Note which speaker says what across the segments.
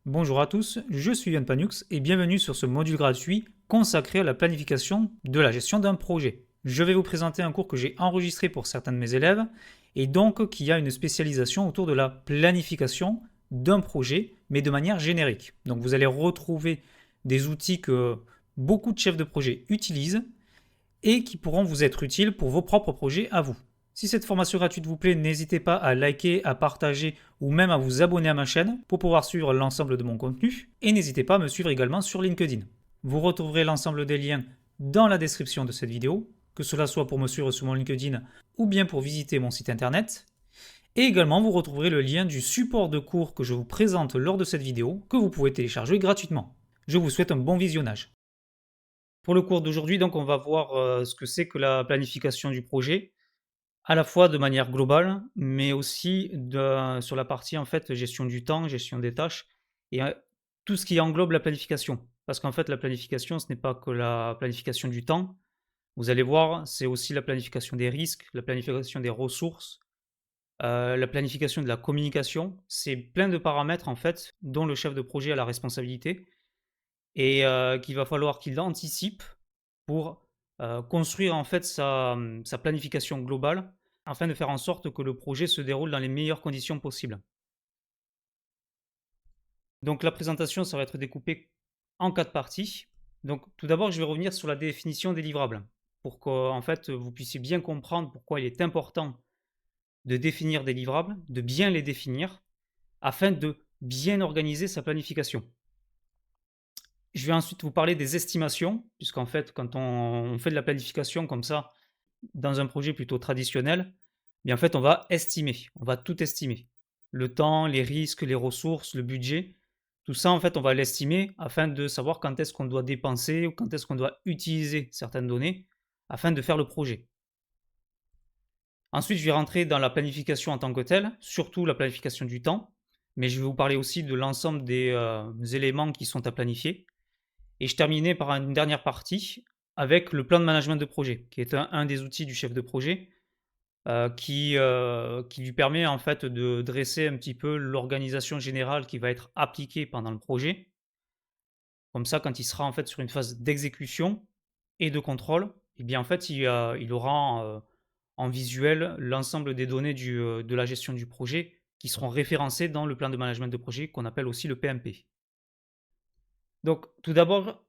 Speaker 1: Bonjour à tous, je suis Yann Panux et bienvenue sur ce module gratuit consacré à la planification de la gestion d'un projet. Je vais vous présenter un cours que j'ai enregistré pour certains de mes élèves et donc qui a une spécialisation autour de la planification d'un projet, mais de manière générique. Donc vous allez retrouver des outils que beaucoup de chefs de projet utilisent et qui pourront vous être utiles pour vos propres projets à vous. Si cette formation gratuite vous plaît, n'hésitez pas à liker, à partager ou même à vous abonner à ma chaîne pour pouvoir suivre l'ensemble de mon contenu. Et n'hésitez pas à me suivre également sur LinkedIn. Vous retrouverez l'ensemble des liens dans la description de cette vidéo, que cela soit pour me suivre sur mon LinkedIn ou bien pour visiter mon site internet. Et également, vous retrouverez le lien du support de cours que je vous présente lors de cette vidéo, que vous pouvez télécharger gratuitement. Je vous souhaite un bon visionnage. Pour le cours d'aujourd'hui, donc, on va voir ce que c'est que la planification du projet, à la fois de manière globale, mais aussi sur la partie en fait gestion du temps, gestion des tâches et tout ce qui englobe la planification. Parce qu'en fait, la planification, ce n'est pas que la planification du temps. Vous allez voir, c'est aussi la planification des risques, la planification des ressources, la planification de la communication. C'est plein de paramètres en fait dont le chef de projet a la responsabilité et qu'il va falloir qu'il anticipe pour, construire en fait sa planification globale, afin de faire en sorte que le projet se déroule dans les meilleures conditions possibles. Donc la présentation, ça va être découpé en 4 parties. Donc tout d'abord, je vais revenir sur la définition des livrables, pour qu'en fait, vous puissiez bien comprendre pourquoi il est important de définir des livrables, de bien les définir, afin de bien organiser sa planification. Je vais ensuite vous parler des estimations, puisqu'en fait, quand on fait de la planification comme ça, dans un projet plutôt traditionnel, bien en fait, on va estimer, on va tout estimer. Le temps, les risques, les ressources, le budget, tout ça, en fait, on va l'estimer afin de savoir quand est-ce qu'on doit dépenser ou quand est-ce qu'on doit utiliser certaines données afin de faire le projet. Ensuite, je vais rentrer dans la planification en tant que telle, surtout la planification du temps, mais je vais vous parler aussi de l'ensemble des éléments qui sont à planifier. Et je terminais par une dernière partie avec le plan de management de projet, qui est un des outils du chef de projet, qui lui permet en fait de dresser un petit peu l'organisation générale qui va être appliquée pendant le projet. Comme ça, quand il sera en fait sur une phase d'exécution et de contrôle, et bien en fait il aura en visuel l'ensemble des données de la gestion du projet qui seront référencées dans le plan de management de projet qu'on appelle aussi le PMP. Donc tout d'abord,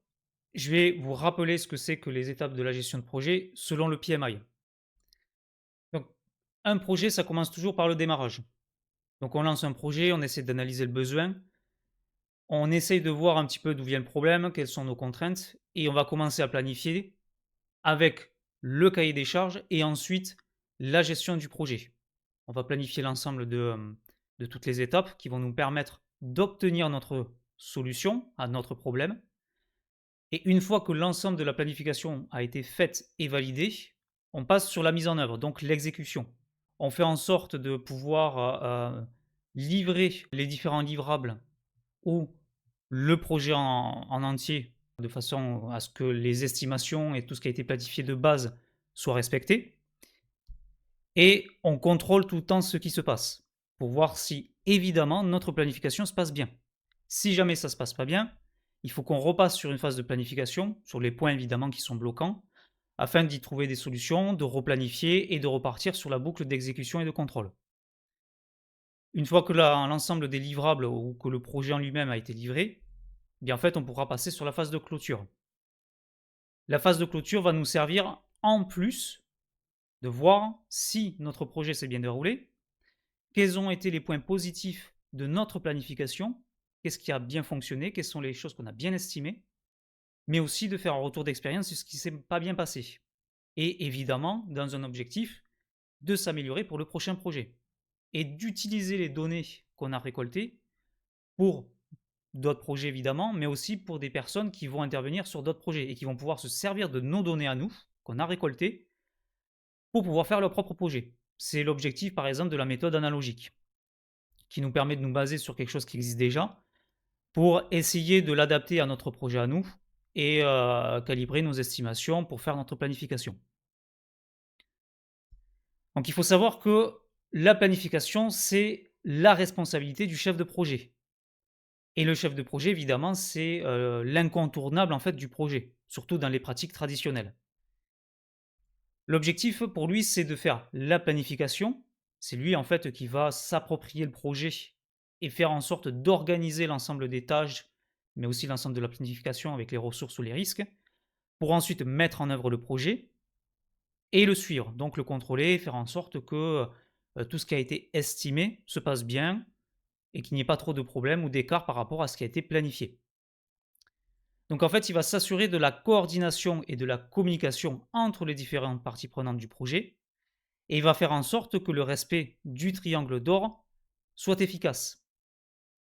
Speaker 1: je vais vous rappeler ce que c'est que les étapes de la gestion de projet selon le PMI. Donc, un projet, ça commence toujours par le démarrage. Donc, on lance un projet, on essaie d'analyser le besoin, on essaye de voir un petit peu d'où vient le problème, quelles sont nos contraintes, et on va commencer à planifier avec le cahier des charges et ensuite la gestion du projet. On va planifier l'ensemble de toutes les étapes qui vont nous permettre d'obtenir notre solution à notre problème. Et une fois que l'ensemble de la planification a été faite et validée, on passe sur la mise en œuvre, donc l'exécution. On fait en sorte de pouvoir livrer les différents livrables ou le projet en entier, de façon à ce que les estimations et tout ce qui a été planifié de base soient respectés. Et on contrôle tout le temps ce qui se passe pour voir si, évidemment, notre planification se passe bien. Si jamais ça ne se passe pas bien, il faut qu'on repasse sur une phase de planification, sur les points évidemment qui sont bloquants, afin d'y trouver des solutions, de replanifier et de repartir sur la boucle d'exécution et de contrôle. Une fois que l'ensemble des livrables ou que le projet en lui-même a été livré, bien en fait on pourra passer sur la phase de clôture. La phase de clôture va nous servir en plus de voir si notre projet s'est bien déroulé, quels ont été les points positifs de notre planification, qu'est-ce qui a bien fonctionné, quelles sont les choses qu'on a bien estimées, mais aussi de faire un retour d'expérience sur ce qui ne s'est pas bien passé. Et évidemment, dans un objectif, de s'améliorer pour le prochain projet. Et d'utiliser les données qu'on a récoltées pour d'autres projets évidemment, mais aussi pour des personnes qui vont intervenir sur d'autres projets et qui vont pouvoir se servir de nos données à nous, qu'on a récoltées, pour pouvoir faire leur propre projet. C'est l'objectif par exemple de la méthode analogique, qui nous permet de nous baser sur quelque chose qui existe déjà, pour essayer de l'adapter à notre projet à nous et calibrer nos estimations pour faire notre planification. Donc il faut savoir que la planification, c'est la responsabilité du chef de projet. Et le chef de projet, évidemment, c'est, l'incontournable, en fait, du projet, surtout dans les pratiques traditionnelles. L'objectif pour lui, c'est de faire la planification. C'est lui, en fait, qui va s'approprier le projet et faire en sorte d'organiser l'ensemble des tâches, mais aussi l'ensemble de la planification avec les ressources ou les risques, pour ensuite mettre en œuvre le projet et le suivre. Donc le contrôler, faire en sorte que, tout ce qui a été estimé se passe bien et qu'il n'y ait pas trop de problèmes ou d'écarts par rapport à ce qui a été planifié. Donc en fait, il va s'assurer de la coordination et de la communication entre les différentes parties prenantes du projet et il va faire en sorte que le respect du triangle d'or soit efficace.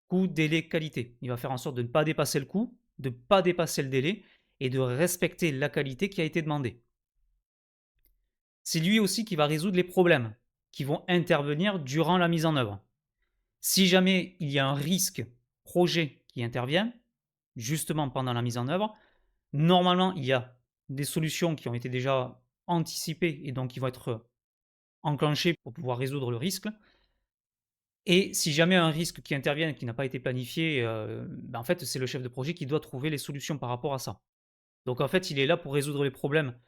Speaker 1: Coût, délai, qualité. Il va faire en sorte de ne pas dépasser le coût, de ne pas dépasser le délai et de respecter la qualité qui a été demandée. C'est lui aussi qui va résoudre les problèmes qui vont intervenir durant la mise en œuvre. Si jamais il y a un risque projet qui intervient, justement pendant la mise en œuvre, normalement il y a des solutions qui ont été déjà anticipées et donc qui vont être enclenchées pour pouvoir résoudre le risque. Et si jamais un risque qui intervient et qui n'a pas été planifié, ben, en fait, c'est le chef de projet qui doit trouver les solutions par rapport à ça. Donc en fait, il est là pour résoudre les problèmes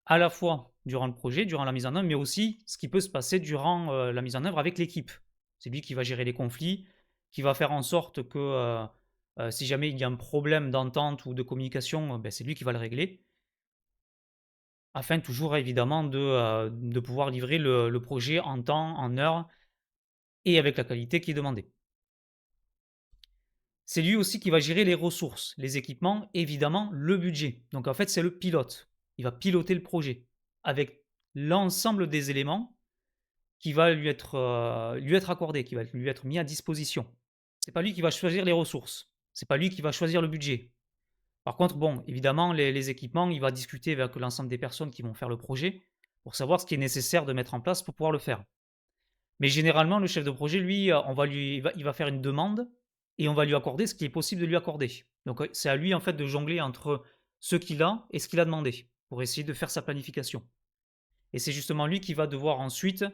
Speaker 1: à la fois durant le projet, durant la mise en œuvre, mais aussi ce qui peut se passer durant, la mise en œuvre avec l'équipe. C'est lui qui va gérer les conflits, qui va faire en sorte que, si jamais il y a un problème d'entente ou de communication, beh, c'est lui qui va le régler, afin toujours évidemment de pouvoir livrer le projet en temps, en heure et avec la qualité qui est demandée. C'est lui aussi qui va gérer les ressources, les équipements, évidemment le budget. Donc en fait, c'est le pilote. Il va piloter le projet avec l'ensemble des éléments qui va lui être accordé, qui va lui être mis à disposition. C'est pas lui qui va choisir les ressources. C'est pas lui qui va choisir le budget. Par contre, bon, évidemment, les équipements, il va discuter avec l'ensemble des personnes qui vont faire le projet pour savoir ce qui est nécessaire de mettre en place pour pouvoir le faire. Mais généralement, le chef de projet, lui, il va faire une demande et on va lui accorder ce qui est possible de lui accorder. Donc, c'est à lui, en fait, de jongler entre ce qu'il a et ce qu'il a demandé pour essayer de faire sa planification. Et c'est justement lui qui va devoir ensuite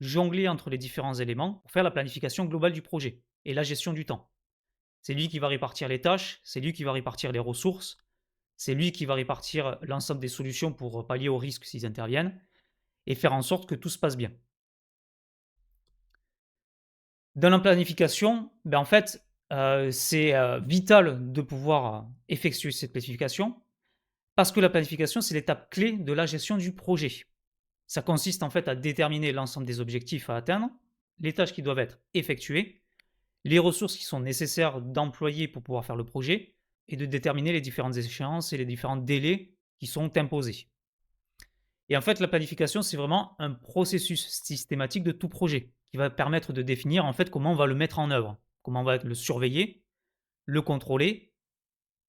Speaker 1: jongler entre les différents éléments pour faire la planification globale du projet et la gestion du temps. C'est lui qui va répartir les tâches, c'est lui qui va répartir les ressources, c'est lui qui va répartir l'ensemble des solutions pour pallier aux risques s'ils interviennent et faire en sorte que tout se passe bien. Dans la planification, ben, en fait, c'est, vital de pouvoir effectuer cette planification parce que la planification, c'est l'étape clé de la gestion du projet. Ça consiste en fait à déterminer l'ensemble des objectifs à atteindre, les tâches qui doivent être effectuées, les ressources qui sont nécessaires d'employer pour pouvoir faire le projet et de déterminer les différentes échéances et les différents délais qui sont imposés. Et en fait, la planification, c'est vraiment un processus systématique de tout projet qui va permettre de définir en fait comment on va le mettre en œuvre, comment on va le surveiller, le contrôler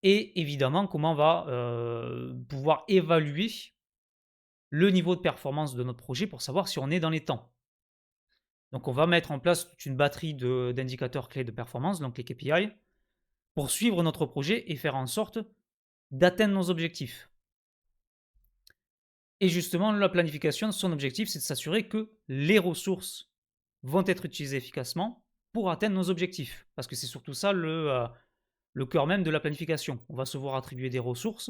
Speaker 1: et évidemment comment on va pouvoir évaluer le niveau de performance de notre projet pour savoir si on est dans les temps. Donc on va mettre en place toute une batterie d'indicateurs clés de performance, donc les KPI, pour suivre notre projet et faire en sorte d'atteindre nos objectifs. Et justement, la planification, son objectif, c'est de s'assurer que les ressources vont être utilisées efficacement pour atteindre nos objectifs. Parce que c'est surtout ça le cœur même de la planification. On va se voir attribuer des ressources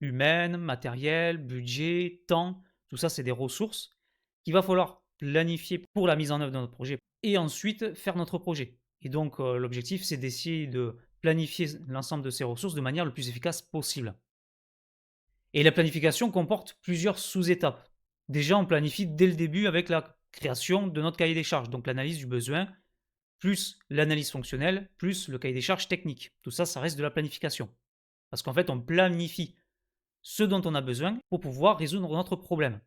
Speaker 1: humaines, matérielles, budget, temps. Tout ça, c'est des ressources qu'il va falloir planifier pour la mise en œuvre de notre projet et ensuite faire notre projet. Et donc, l'objectif, c'est d'essayer de planifier l'ensemble de ces ressources de manière le plus efficace possible. Et la planification comporte plusieurs sous-étapes. Déjà, on planifie dès le début avec la création de notre cahier des charges, donc l'analyse du besoin, plus l'analyse fonctionnelle, plus le cahier des charges technique. Tout ça, ça reste de la planification. Parce qu'en fait, on planifie ce dont on a besoin pour pouvoir résoudre notre problème.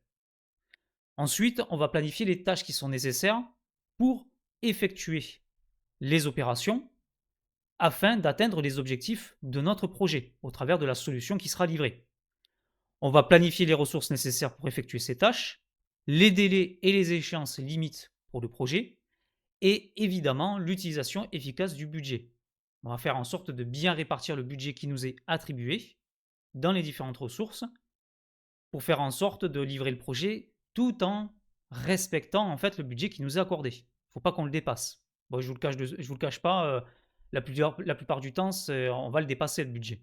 Speaker 1: Ensuite, on va planifier les tâches qui sont nécessaires pour effectuer les opérations afin d'atteindre les objectifs de notre projet au travers de la solution qui sera livrée. On va planifier les ressources nécessaires pour effectuer ces tâches, les délais et les échéances limites pour le projet, et évidemment l'utilisation efficace du budget. On va faire en sorte de bien répartir le budget qui nous est attribué dans les différentes ressources pour faire en sorte de livrer le projet tout en respectant en fait le budget qui nous est accordé. Il ne faut pas qu'on le dépasse. Bon, je vous le cache pas, la plupart du temps, on va le dépasser le budget.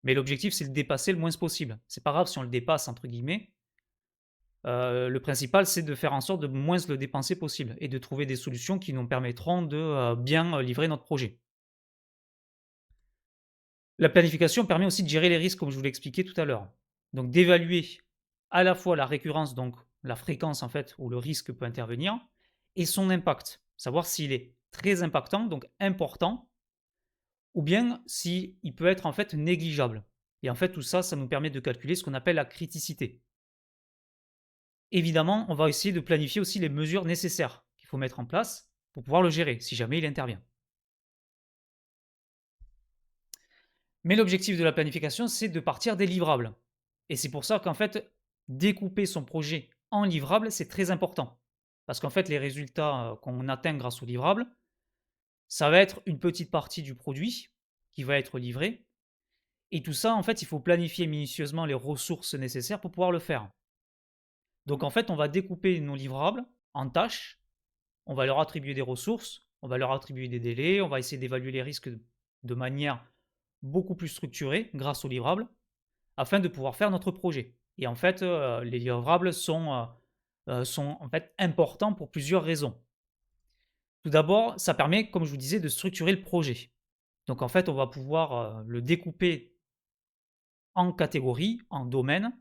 Speaker 1: Mais l'objectif, c'est de le dépasser le moins possible. C'est pas grave si on le «dépasse» entre guillemets, le principal, c'est de faire en sorte de moins le dépenser possible et de trouver des solutions qui nous permettront de, bien, livrer notre projet. La planification permet aussi de gérer les risques, comme je vous l'ai expliqué tout à l'heure. Donc d'évaluer à la fois la récurrence, donc la fréquence en fait où le risque peut intervenir et son impact. Savoir s'il est très impactant, donc important, ou bien s'il peut être en fait négligeable. Et en fait, tout ça, ça nous permet de calculer ce qu'on appelle la criticité. Évidemment, on va essayer de planifier aussi les mesures nécessaires qu'il faut mettre en place pour pouvoir le gérer si jamais il intervient. Mais l'objectif de la planification, c'est de partir des livrables. Et c'est pour ça qu'en fait, découper son projet en livrables, c'est très important. Parce qu'en fait, les résultats qu'on atteint grâce aux livrables, ça va être une petite partie du produit qui va être livré. Et tout ça, en fait, il faut planifier minutieusement les ressources nécessaires pour pouvoir le faire. Donc en fait, on va découper nos livrables en tâches, on va leur attribuer des ressources, on va leur attribuer des délais, on va essayer d'évaluer les risques de manière beaucoup plus structurée grâce aux livrables afin de pouvoir faire notre projet. Et en fait, les livrables sont en fait importants pour plusieurs raisons. Tout d'abord, ça permet, comme je vous disais, de structurer le projet. Donc en fait, on va pouvoir, le découper en catégories, en domaines,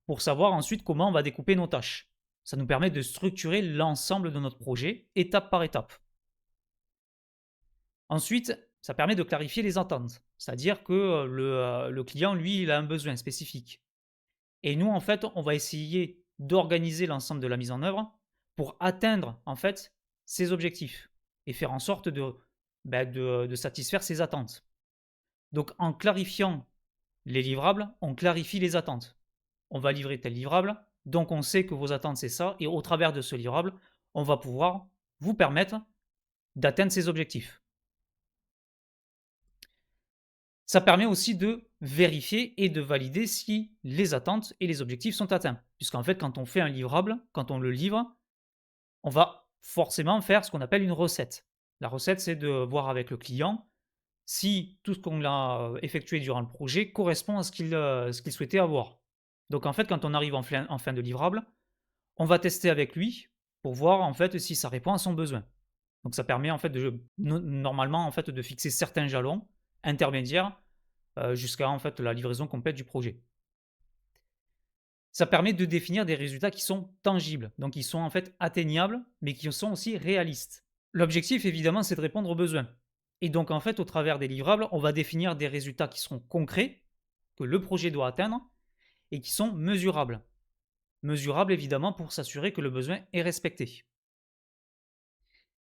Speaker 1: pour savoir ensuite comment on va découper nos tâches. Ça nous permet de structurer l'ensemble de notre projet, étape par étape. Ensuite, ça permet de clarifier les attentes. C'est-à-dire que, le client, lui, il a un besoin spécifique. Et nous, en fait, on va essayer d'organiser l'ensemble de la mise en œuvre pour atteindre, en fait, ses objectifs et faire en sorte de satisfaire ses attentes. Donc en clarifiant les livrables, on clarifie les attentes. On va livrer tel livrable, donc on sait que vos attentes, c'est ça et au travers de ce livrable, on va pouvoir vous permettre d'atteindre ces objectifs. Ça permet aussi de vérifier et de valider si les attentes et les objectifs sont atteints. Puisqu'en fait, quand on fait un livrable, quand on le livre, on va forcément faire ce qu'on appelle une recette. La recette, c'est de voir avec le client si tout ce qu'on a effectué durant le projet correspond à ce qu'il souhaitait avoir. Donc en fait, quand on arrive en fin de livrable, on va tester avec lui pour voir en fait si ça répond à son besoin. Donc ça permet en fait normalement en fait de fixer certains jalons intermédiaires jusqu'à en fait la livraison complète du projet. Ça permet de définir des résultats qui sont tangibles, donc qui sont en fait atteignables, mais qui sont aussi réalistes. L'objectif évidemment c'est de répondre aux besoins. Et donc en fait au travers des livrables, on va définir des résultats qui seront concrets, que le projet doit atteindre, et qui sont mesurables. Mesurables évidemment pour s'assurer que le besoin est respecté.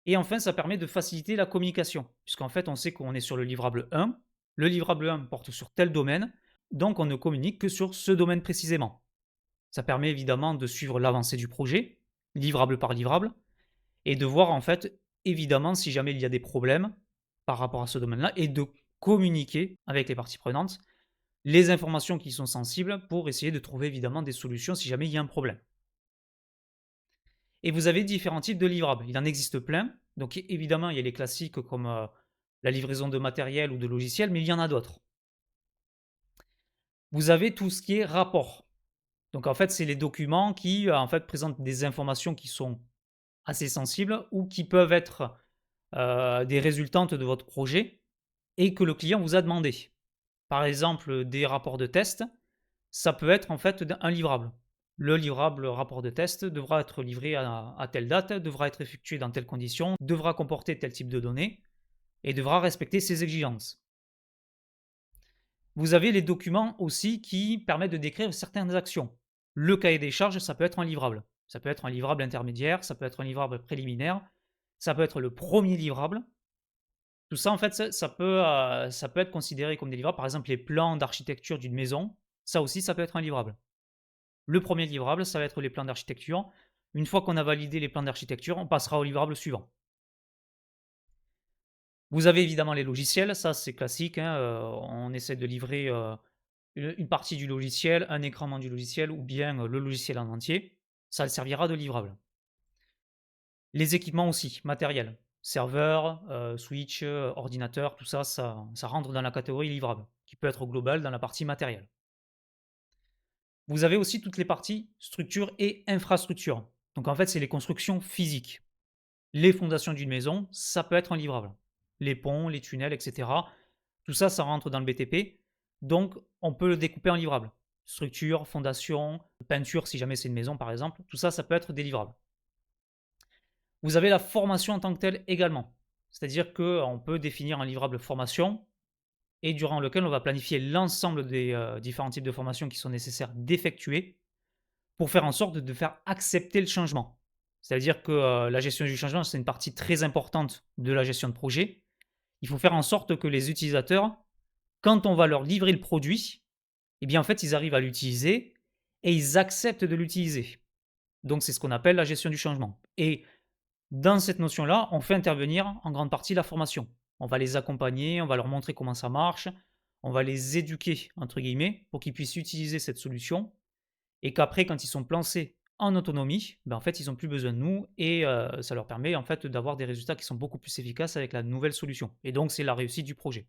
Speaker 1: Et enfin, ça permet de faciliter la communication, puisqu'en fait, on sait qu'on est sur le livrable 1. Le livrable 1 porte sur tel domaine, donc on ne communique que sur ce domaine précisément. Ça permet évidemment de suivre l'avancée du projet, livrable par livrable, et de voir en fait, évidemment, si jamais il y a des problèmes par rapport à ce domaine-là, et de communiquer avec les parties prenantes les informations qui sont sensibles pour essayer de trouver évidemment des solutions si jamais il y a un problème. Et vous avez différents types de livrables. Il en existe plein. Donc évidemment, il y a les classiques comme la livraison de matériel ou de logiciels, mais il y en a d'autres. Vous avez tout ce qui est rapport. Donc en fait, c'est les documents qui en fait présentent des informations qui sont assez sensibles ou qui peuvent être des résultantes de votre projet et que le client vous a demandé. Par exemple, des rapports de test, ça peut être en fait un livrable. Le livrable rapport de test devra être livré à telle date, devra être effectué dans telles conditions, devra comporter tel type de données et devra respecter ces exigences. Vous avez les documents aussi qui permettent de décrire certaines actions. Le cahier des charges, ça peut être un livrable. Ça peut être un livrable intermédiaire, ça peut être un livrable préliminaire, ça peut être le premier livrable. Tout ça, en fait, ça peut être considéré comme des livrables. Par exemple, les plans d'architecture d'une maison, ça aussi, ça peut être un livrable. Le premier livrable, ça va être les plans d'architecture. Une fois qu'on a validé les plans d'architecture, on passera au livrable suivant. Vous avez évidemment les logiciels, ça c'est classique, hein, on essaie de livrer, une partie du logiciel, un écran du logiciel ou bien, le logiciel en entier. Ça servira de livrable. Les équipements aussi, matériels. serveur, switch, ordinateur, tout ça, ça rentre dans la catégorie livrable, qui peut être globale dans la partie matérielle. Vous avez aussi toutes les parties structure et infrastructure. Donc en fait, c'est les constructions physiques. Les fondations d'une maison, ça peut être un livrable. Les ponts, les tunnels, etc. Tout ça, ça rentre dans le BTP. Donc, on peut le découper en livrables. Structure, fondation, peinture, si jamais c'est une maison par exemple. Tout ça, ça peut être des livrables. Vous avez la formation en tant que telle également. C'est-à-dire qu'on peut définir un livrable formation et durant lequel on va planifier l'ensemble des différents types de formations qui sont nécessaires d'effectuer pour faire en sorte de faire accepter le changement. C'est-à-dire que la gestion du changement, c'est une partie très importante de la gestion de projet. Il faut faire en sorte que les utilisateurs, quand on va leur livrer le produit, eh bien en fait, ils arrivent à l'utiliser et ils acceptent de l'utiliser. Donc c'est ce qu'on appelle la gestion du changement. Et dans cette notion-là, on fait intervenir en grande partie la formation. On va les accompagner, on va leur montrer comment ça marche, on va les éduquer, entre guillemets, pour qu'ils puissent utiliser cette solution et qu'après, quand ils sont lancés en autonomie, ben, en fait, ils n'ont plus besoin de nous et ça leur permet en fait d'avoir des résultats qui sont beaucoup plus efficaces avec la nouvelle solution. Et donc, c'est la réussite du projet.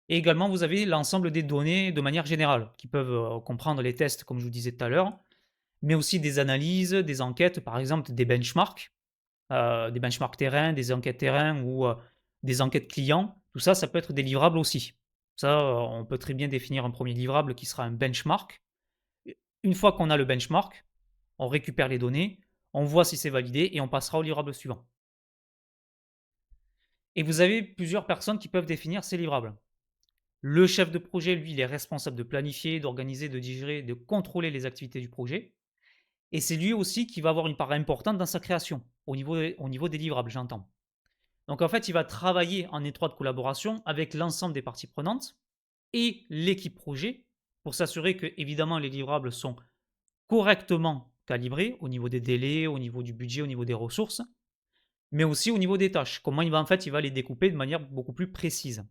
Speaker 1: Et également, vous avez l'ensemble des données de manière générale, qui peuvent comprendre les tests, comme je vous disais tout à l'heure, mais aussi des analyses, des enquêtes, par exemple des benchmarks terrain, des enquêtes terrain ou des enquêtes clients. Tout ça, ça peut être des livrables aussi. Ça, on peut très bien définir un premier livrable qui sera un benchmark. Une fois qu'on a le benchmark, on récupère les données, on voit si c'est validé et on passera au livrable suivant. Et vous avez plusieurs personnes qui peuvent définir ces livrables. Le chef de projet, lui, il est responsable de planifier, d'organiser, de digérer, de contrôler les activités du projet. Et c'est lui aussi qui va avoir une part importante dans sa création, au niveau des livrables, j'entends. Donc en fait, il va travailler en étroite collaboration avec l'ensemble des parties prenantes et l'équipe projet pour s'assurer que, évidemment, les livrables sont correctement calibrés au niveau des délais, au niveau du budget, au niveau des ressources, mais aussi au niveau des tâches. Comment il va les découper de manière beaucoup plus précise.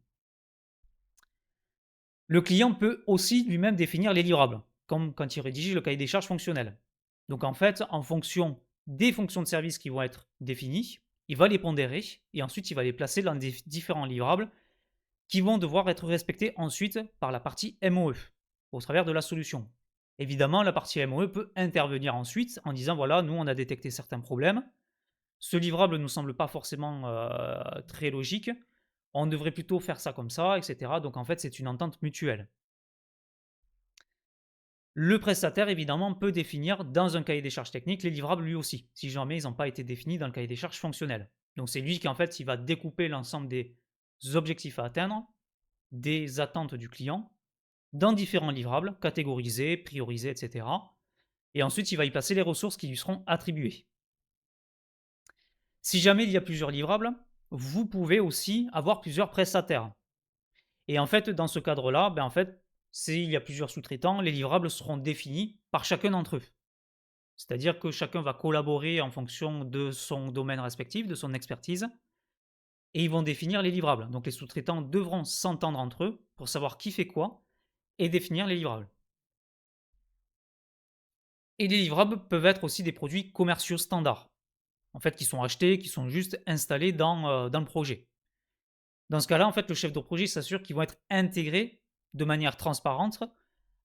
Speaker 1: Le client peut aussi lui-même définir les livrables, comme quand il rédige le cahier des charges fonctionnel. Donc en fait, en fonction des fonctions de service qui vont être définies, il va les pondérer et ensuite il va les placer dans des différents livrables qui vont devoir être respectés ensuite par la partie MOE au travers de la solution. Évidemment, la partie MOE peut intervenir ensuite en disant voilà, nous on a détecté certains problèmes, ce livrable ne nous semble pas forcément très logique, on devrait plutôt faire ça comme ça, etc. Donc en fait, c'est une entente mutuelle. Le prestataire, évidemment, peut définir dans un cahier des charges techniques les livrables lui aussi, si jamais ils n'ont pas été définis dans le cahier des charges fonctionnel. Donc c'est lui qui, en fait, il va découper l'ensemble des objectifs à atteindre, des attentes du client, dans différents livrables, catégorisés, priorisés, etc. Et ensuite, il va y placer les ressources qui lui seront attribuées. Si jamais il y a plusieurs livrables, vous pouvez aussi avoir plusieurs prestataires. Et en fait, dans ce cadre-là, en fait, s'il y a plusieurs sous-traitants, les livrables seront définis par chacun d'entre eux. C'est-à-dire que chacun va collaborer en fonction de son domaine respectif, de son expertise, et ils vont définir les livrables. Donc les sous-traitants devront s'entendre entre eux pour savoir qui fait quoi et définir les livrables. Et les livrables peuvent être aussi des produits commerciaux standards, en fait, qui sont achetés, qui sont juste installés dans le projet. Dans ce cas-là, en fait, le chef de projet s'assure qu'ils vont être intégrés de manière transparente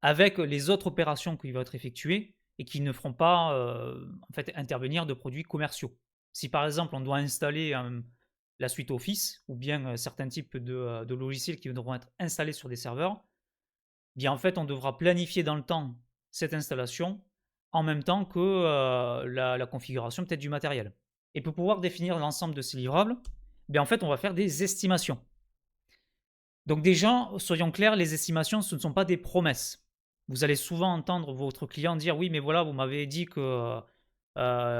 Speaker 1: avec les autres opérations qui vont être effectuées et qui ne feront pas en fait, intervenir de produits commerciaux. Si par exemple on doit installer la suite Office ou bien certains types de logiciels qui devront être installés sur des serveurs, bien en fait on devra planifier dans le temps cette installation en même temps que la configuration peut-être du matériel. Et pour pouvoir définir l'ensemble de ces livrables, bien en fait on va faire des estimations. Donc déjà, soyons clairs, les estimations, ce ne sont pas des promesses. Vous allez souvent entendre votre client dire: «Oui, mais voilà, vous m'avez dit que,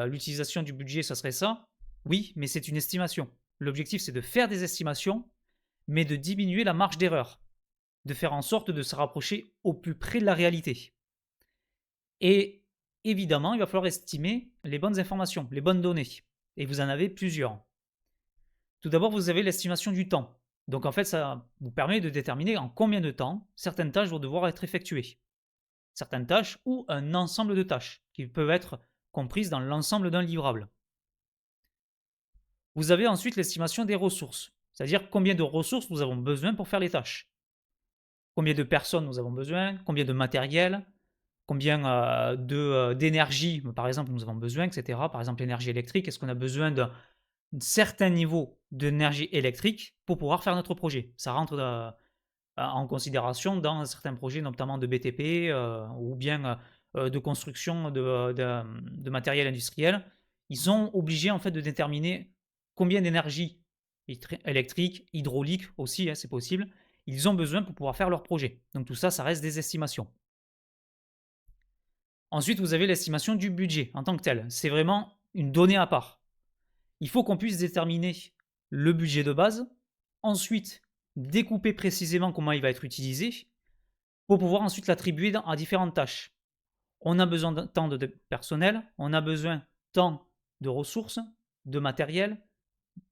Speaker 1: l'utilisation du budget, ça serait ça». Oui, mais c'est une estimation. L'objectif, c'est de faire des estimations, mais de diminuer la marge d'erreur, de faire en sorte de se rapprocher au plus près de la réalité. Et évidemment, il va falloir estimer les bonnes informations, les bonnes données, et vous en avez plusieurs. Tout d'abord, vous avez l'estimation du temps. Donc en fait, ça vous permet de déterminer en combien de temps certaines tâches vont devoir être effectuées. Certaines tâches ou un ensemble de tâches qui peuvent être comprises dans l'ensemble d'un livrable. Vous avez ensuite l'estimation des ressources, c'est-à-dire combien de ressources nous avons besoin pour faire les tâches. Combien de personnes nous avons besoin, combien de matériel, combien, d'énergie, par exemple, nous avons besoin et cetera. Par exemple, l'énergie électrique, est-ce qu'on a besoin d'un certain niveau d'énergie électrique pour pouvoir faire notre projet? Ça rentre, en considération dans certains projets, notamment de BTP, ou bien, de construction de matériel industriel. Ils sont obligés, en fait, de déterminer combien d'énergie électrique, hydraulique aussi, hein, c'est possible, ils ont besoin pour pouvoir faire leur projet. Donc tout ça, ça reste des estimations. Ensuite, vous avez l'estimation du budget en tant que tel. C'est vraiment une donnée à part. Il faut qu'on puisse déterminer le budget de base, ensuite découper précisément comment il va être utilisé, pour pouvoir ensuite l'attribuer à différentes tâches. On a besoin de tant de personnel, on a besoin tant de ressources, de matériel,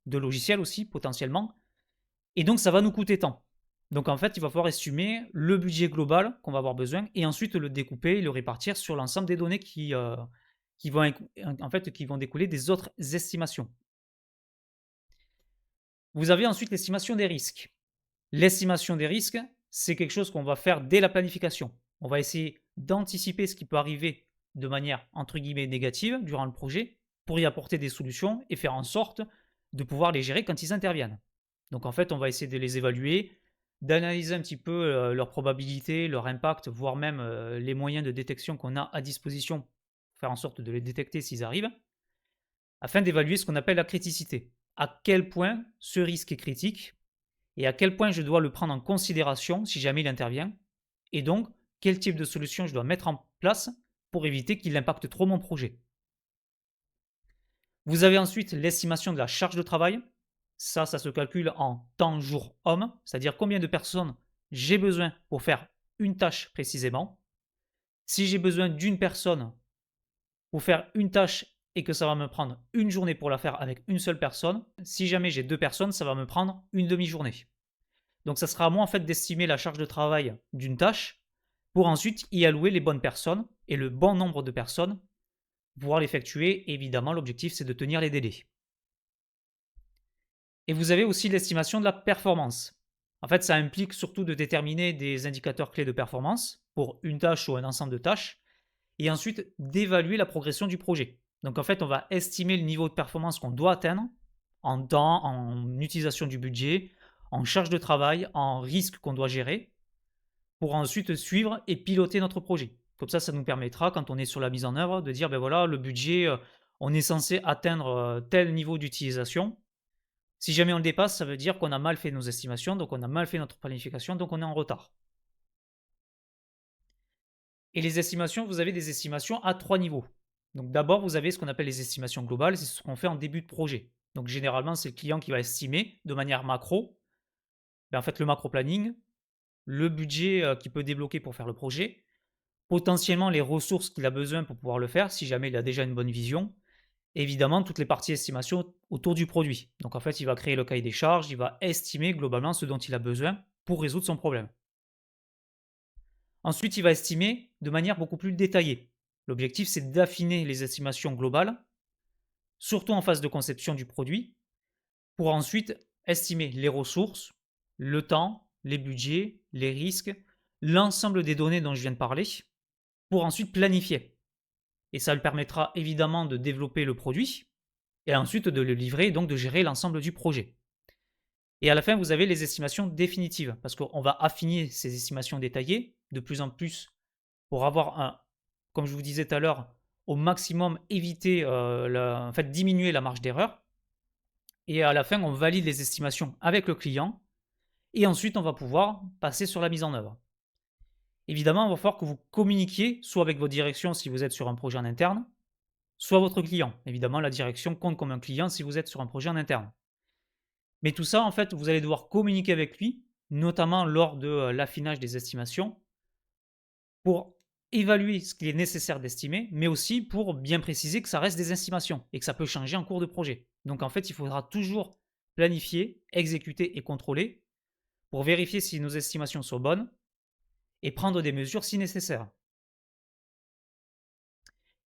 Speaker 1: de logiciels aussi potentiellement, et donc ça va nous coûter tant. Donc en fait, il va falloir estimer le budget global qu'on va avoir besoin et ensuite le découper et le répartir sur l'ensemble des données qui vont, en fait, qui vont découler des autres estimations. Vous avez ensuite l'estimation des risques. L'estimation des risques, c'est quelque chose qu'on va faire dès la planification. On va essayer d'anticiper ce qui peut arriver de manière entre guillemets négative durant le projet pour y apporter des solutions et faire en sorte de pouvoir les gérer quand ils interviennent. Donc en fait, on va essayer de les évaluer, d'analyser un petit peu leur probabilité, leur impact, voire même les moyens de détection qu'on a à disposition pour faire en sorte de les détecter s'ils arrivent, afin d'évaluer ce qu'on appelle la criticité. À quel point ce risque est critique et à quel point je dois le prendre en considération si jamais il intervient, et donc quel type de solution je dois mettre en place pour éviter qu'il impacte trop mon projet. Vous avez ensuite l'estimation de la charge de travail. Ça se calcule en temps jour homme, c'est-à-dire combien de personnes j'ai besoin pour faire une tâche précisément. Si j'ai besoin d'une personne pour faire une tâche et que ça va me prendre une journée pour la faire avec une seule personne, si jamais j'ai deux personnes, ça va me prendre une demi-journée. Donc ça sera à moi en fait d'estimer la charge de travail d'une tâche pour ensuite y allouer les bonnes personnes et le bon nombre de personnes pour pouvoir l'effectuer. Évidemment, l'objectif c'est de tenir les délais. Et vous avez aussi l'estimation de la performance. En fait, ça implique surtout de déterminer des indicateurs clés de performance pour une tâche ou un ensemble de tâches et ensuite d'évaluer la progression du projet. Donc en fait, on va estimer le niveau de performance qu'on doit atteindre en temps, en utilisation du budget, en charge de travail, en risque qu'on doit gérer, pour ensuite suivre et piloter notre projet. Comme ça nous permettra, quand on est sur la mise en œuvre, de dire, ben voilà, le budget, on est censé atteindre tel niveau d'utilisation. Si jamais on le dépasse, ça veut dire qu'on a mal fait nos estimations, donc on a mal fait notre planification, donc on est en retard. Et les estimations, vous avez des estimations à 3 niveaux. Donc d'abord, vous avez ce qu'on appelle les estimations globales, c'est ce qu'on fait en début de projet. Donc généralement, c'est le client qui va estimer de manière macro, en fait le macro planning, le budget qu'il peut débloquer pour faire le projet, potentiellement les ressources qu'il a besoin pour pouvoir le faire, si jamais il a déjà une bonne vision, et évidemment toutes les parties estimation autour du produit. Donc en fait, il va créer le cahier des charges, il va estimer globalement ce dont il a besoin pour résoudre son problème. Ensuite, il va estimer de manière beaucoup plus détaillée. L'objectif, c'est d'affiner les estimations globales, surtout en phase de conception du produit, pour ensuite estimer les ressources, le temps, les budgets, les risques, l'ensemble des données dont je viens de parler, pour ensuite planifier. Et ça lui permettra évidemment de développer le produit et ensuite de le livrer, donc de gérer l'ensemble du projet. Et à la fin, vous avez les estimations définitives, parce qu'on va affiner ces estimations détaillées de plus en plus pour avoir comme je vous disais tout à l'heure, au maximum éviter, en fait, diminuer la marge d'erreur. Et à la fin, on valide les estimations avec le client et ensuite on va pouvoir passer sur la mise en œuvre. Évidemment, il va falloir que vous communiquiez soit avec votre direction si vous êtes sur un projet en interne, soit votre client. Évidemment, la direction compte comme un client si vous êtes sur un projet en interne. Mais tout ça, en fait, vous allez devoir communiquer avec lui, notamment lors de l'affinage des estimations, pour évaluer ce qu'il est nécessaire d'estimer, mais aussi pour bien préciser que ça reste des estimations et que ça peut changer en cours de projet. Donc en fait, il faudra toujours planifier, exécuter et contrôler pour vérifier si nos estimations sont bonnes et prendre des mesures si nécessaire.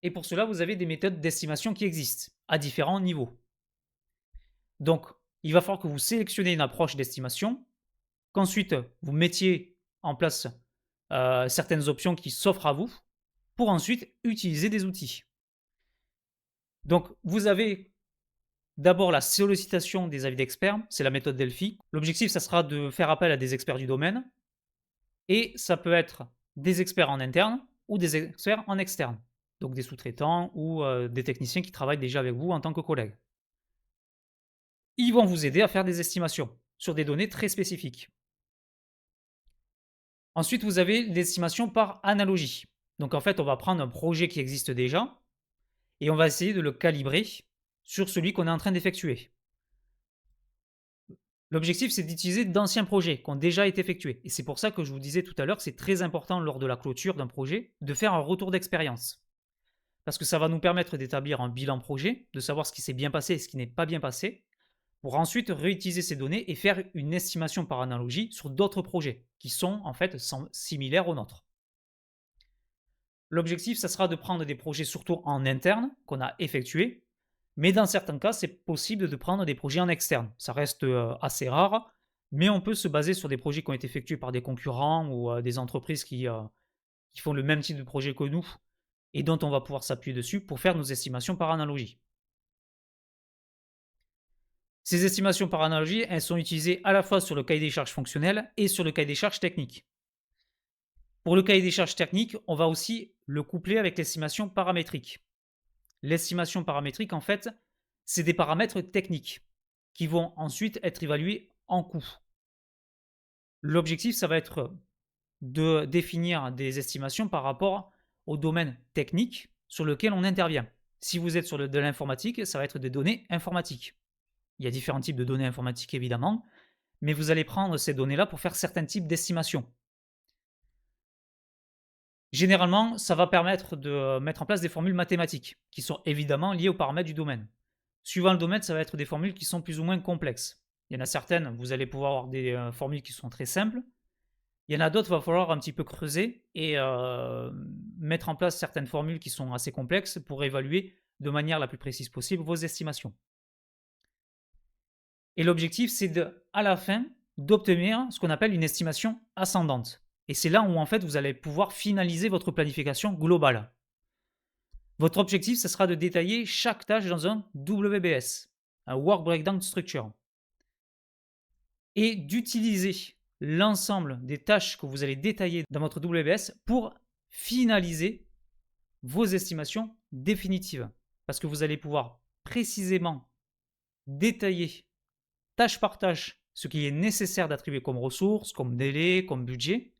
Speaker 1: Et pour cela, vous avez des méthodes d'estimation qui existent à différents niveaux. Donc, il va falloir que vous sélectionnez une approche d'estimation, qu'ensuite vous mettiez en place, certaines options qui s'offrent à vous, pour ensuite utiliser des outils. Donc, vous avez d'abord la sollicitation des avis d'experts, c'est la méthode Delphi. L'objectif, ça sera de faire appel à des experts du domaine et ça peut être des experts en interne ou des experts en externe, donc des sous-traitants ou des techniciens qui travaillent déjà avec vous en tant que collègues. Ils vont vous aider à faire des estimations sur des données très spécifiques. Ensuite, vous avez l'estimation par analogie. Donc en fait, on va prendre un projet qui existe déjà et on va essayer de le calibrer sur celui qu'on est en train d'effectuer. L'objectif, c'est d'utiliser d'anciens projets qui ont déjà été effectués. Et c'est pour ça que je vous disais tout à l'heure que c'est très important lors de la clôture d'un projet de faire un retour d'expérience. Parce que ça va nous permettre d'établir un bilan projet, de savoir ce qui s'est bien passé et ce qui n'est pas bien passé, pour ensuite réutiliser ces données et faire une estimation par analogie sur d'autres projets qui sont en fait similaires aux nôtres. L'objectif, ça sera de prendre des projets surtout en interne qu'on a effectués, mais dans certains cas, c'est possible de prendre des projets en externe. Ça reste assez rare, mais on peut se baser sur des projets qui ont été effectués par des concurrents ou des entreprises qui font le même type de projet que nous et dont on va pouvoir s'appuyer dessus pour faire nos estimations par analogie. Ces estimations par analogie, elles sont utilisées à la fois sur le cahier des charges fonctionnel et sur le cahier des charges technique. Pour le cahier des charges technique, on va aussi le coupler avec l'estimation paramétrique. L'estimation paramétrique, en fait, c'est des paramètres techniques qui vont ensuite être évalués en coût. L'objectif, ça va être de définir des estimations par rapport au domaine technique sur lequel on intervient. Si vous êtes sur de l'informatique, ça va être des données informatiques. Il y a différents types de données informatiques évidemment, mais vous allez prendre ces données-là pour faire certains types d'estimations. Généralement, ça va permettre de mettre en place des formules mathématiques, qui sont évidemment liées aux paramètres du domaine. Suivant le domaine, ça va être des formules qui sont plus ou moins complexes. Il y en a certaines, vous allez pouvoir avoir des formules qui sont très simples. Il y en a d'autres, il va falloir un petit peu creuser et mettre en place certaines formules qui sont assez complexes pour évaluer de manière la plus précise possible vos estimations. Et l'objectif, c'est à la fin d'obtenir ce qu'on appelle une estimation ascendante. Et c'est là où en fait vous allez pouvoir finaliser votre planification globale. Votre objectif, ce sera de détailler chaque tâche dans un WBS, un Work Breakdown Structure, et d'utiliser l'ensemble des tâches que vous allez détailler dans votre WBS pour finaliser vos estimations définitives. Parce que vous allez pouvoir précisément détailler tâche par tâche ce qui est nécessaire d'attribuer comme ressources, comme délai, comme budget,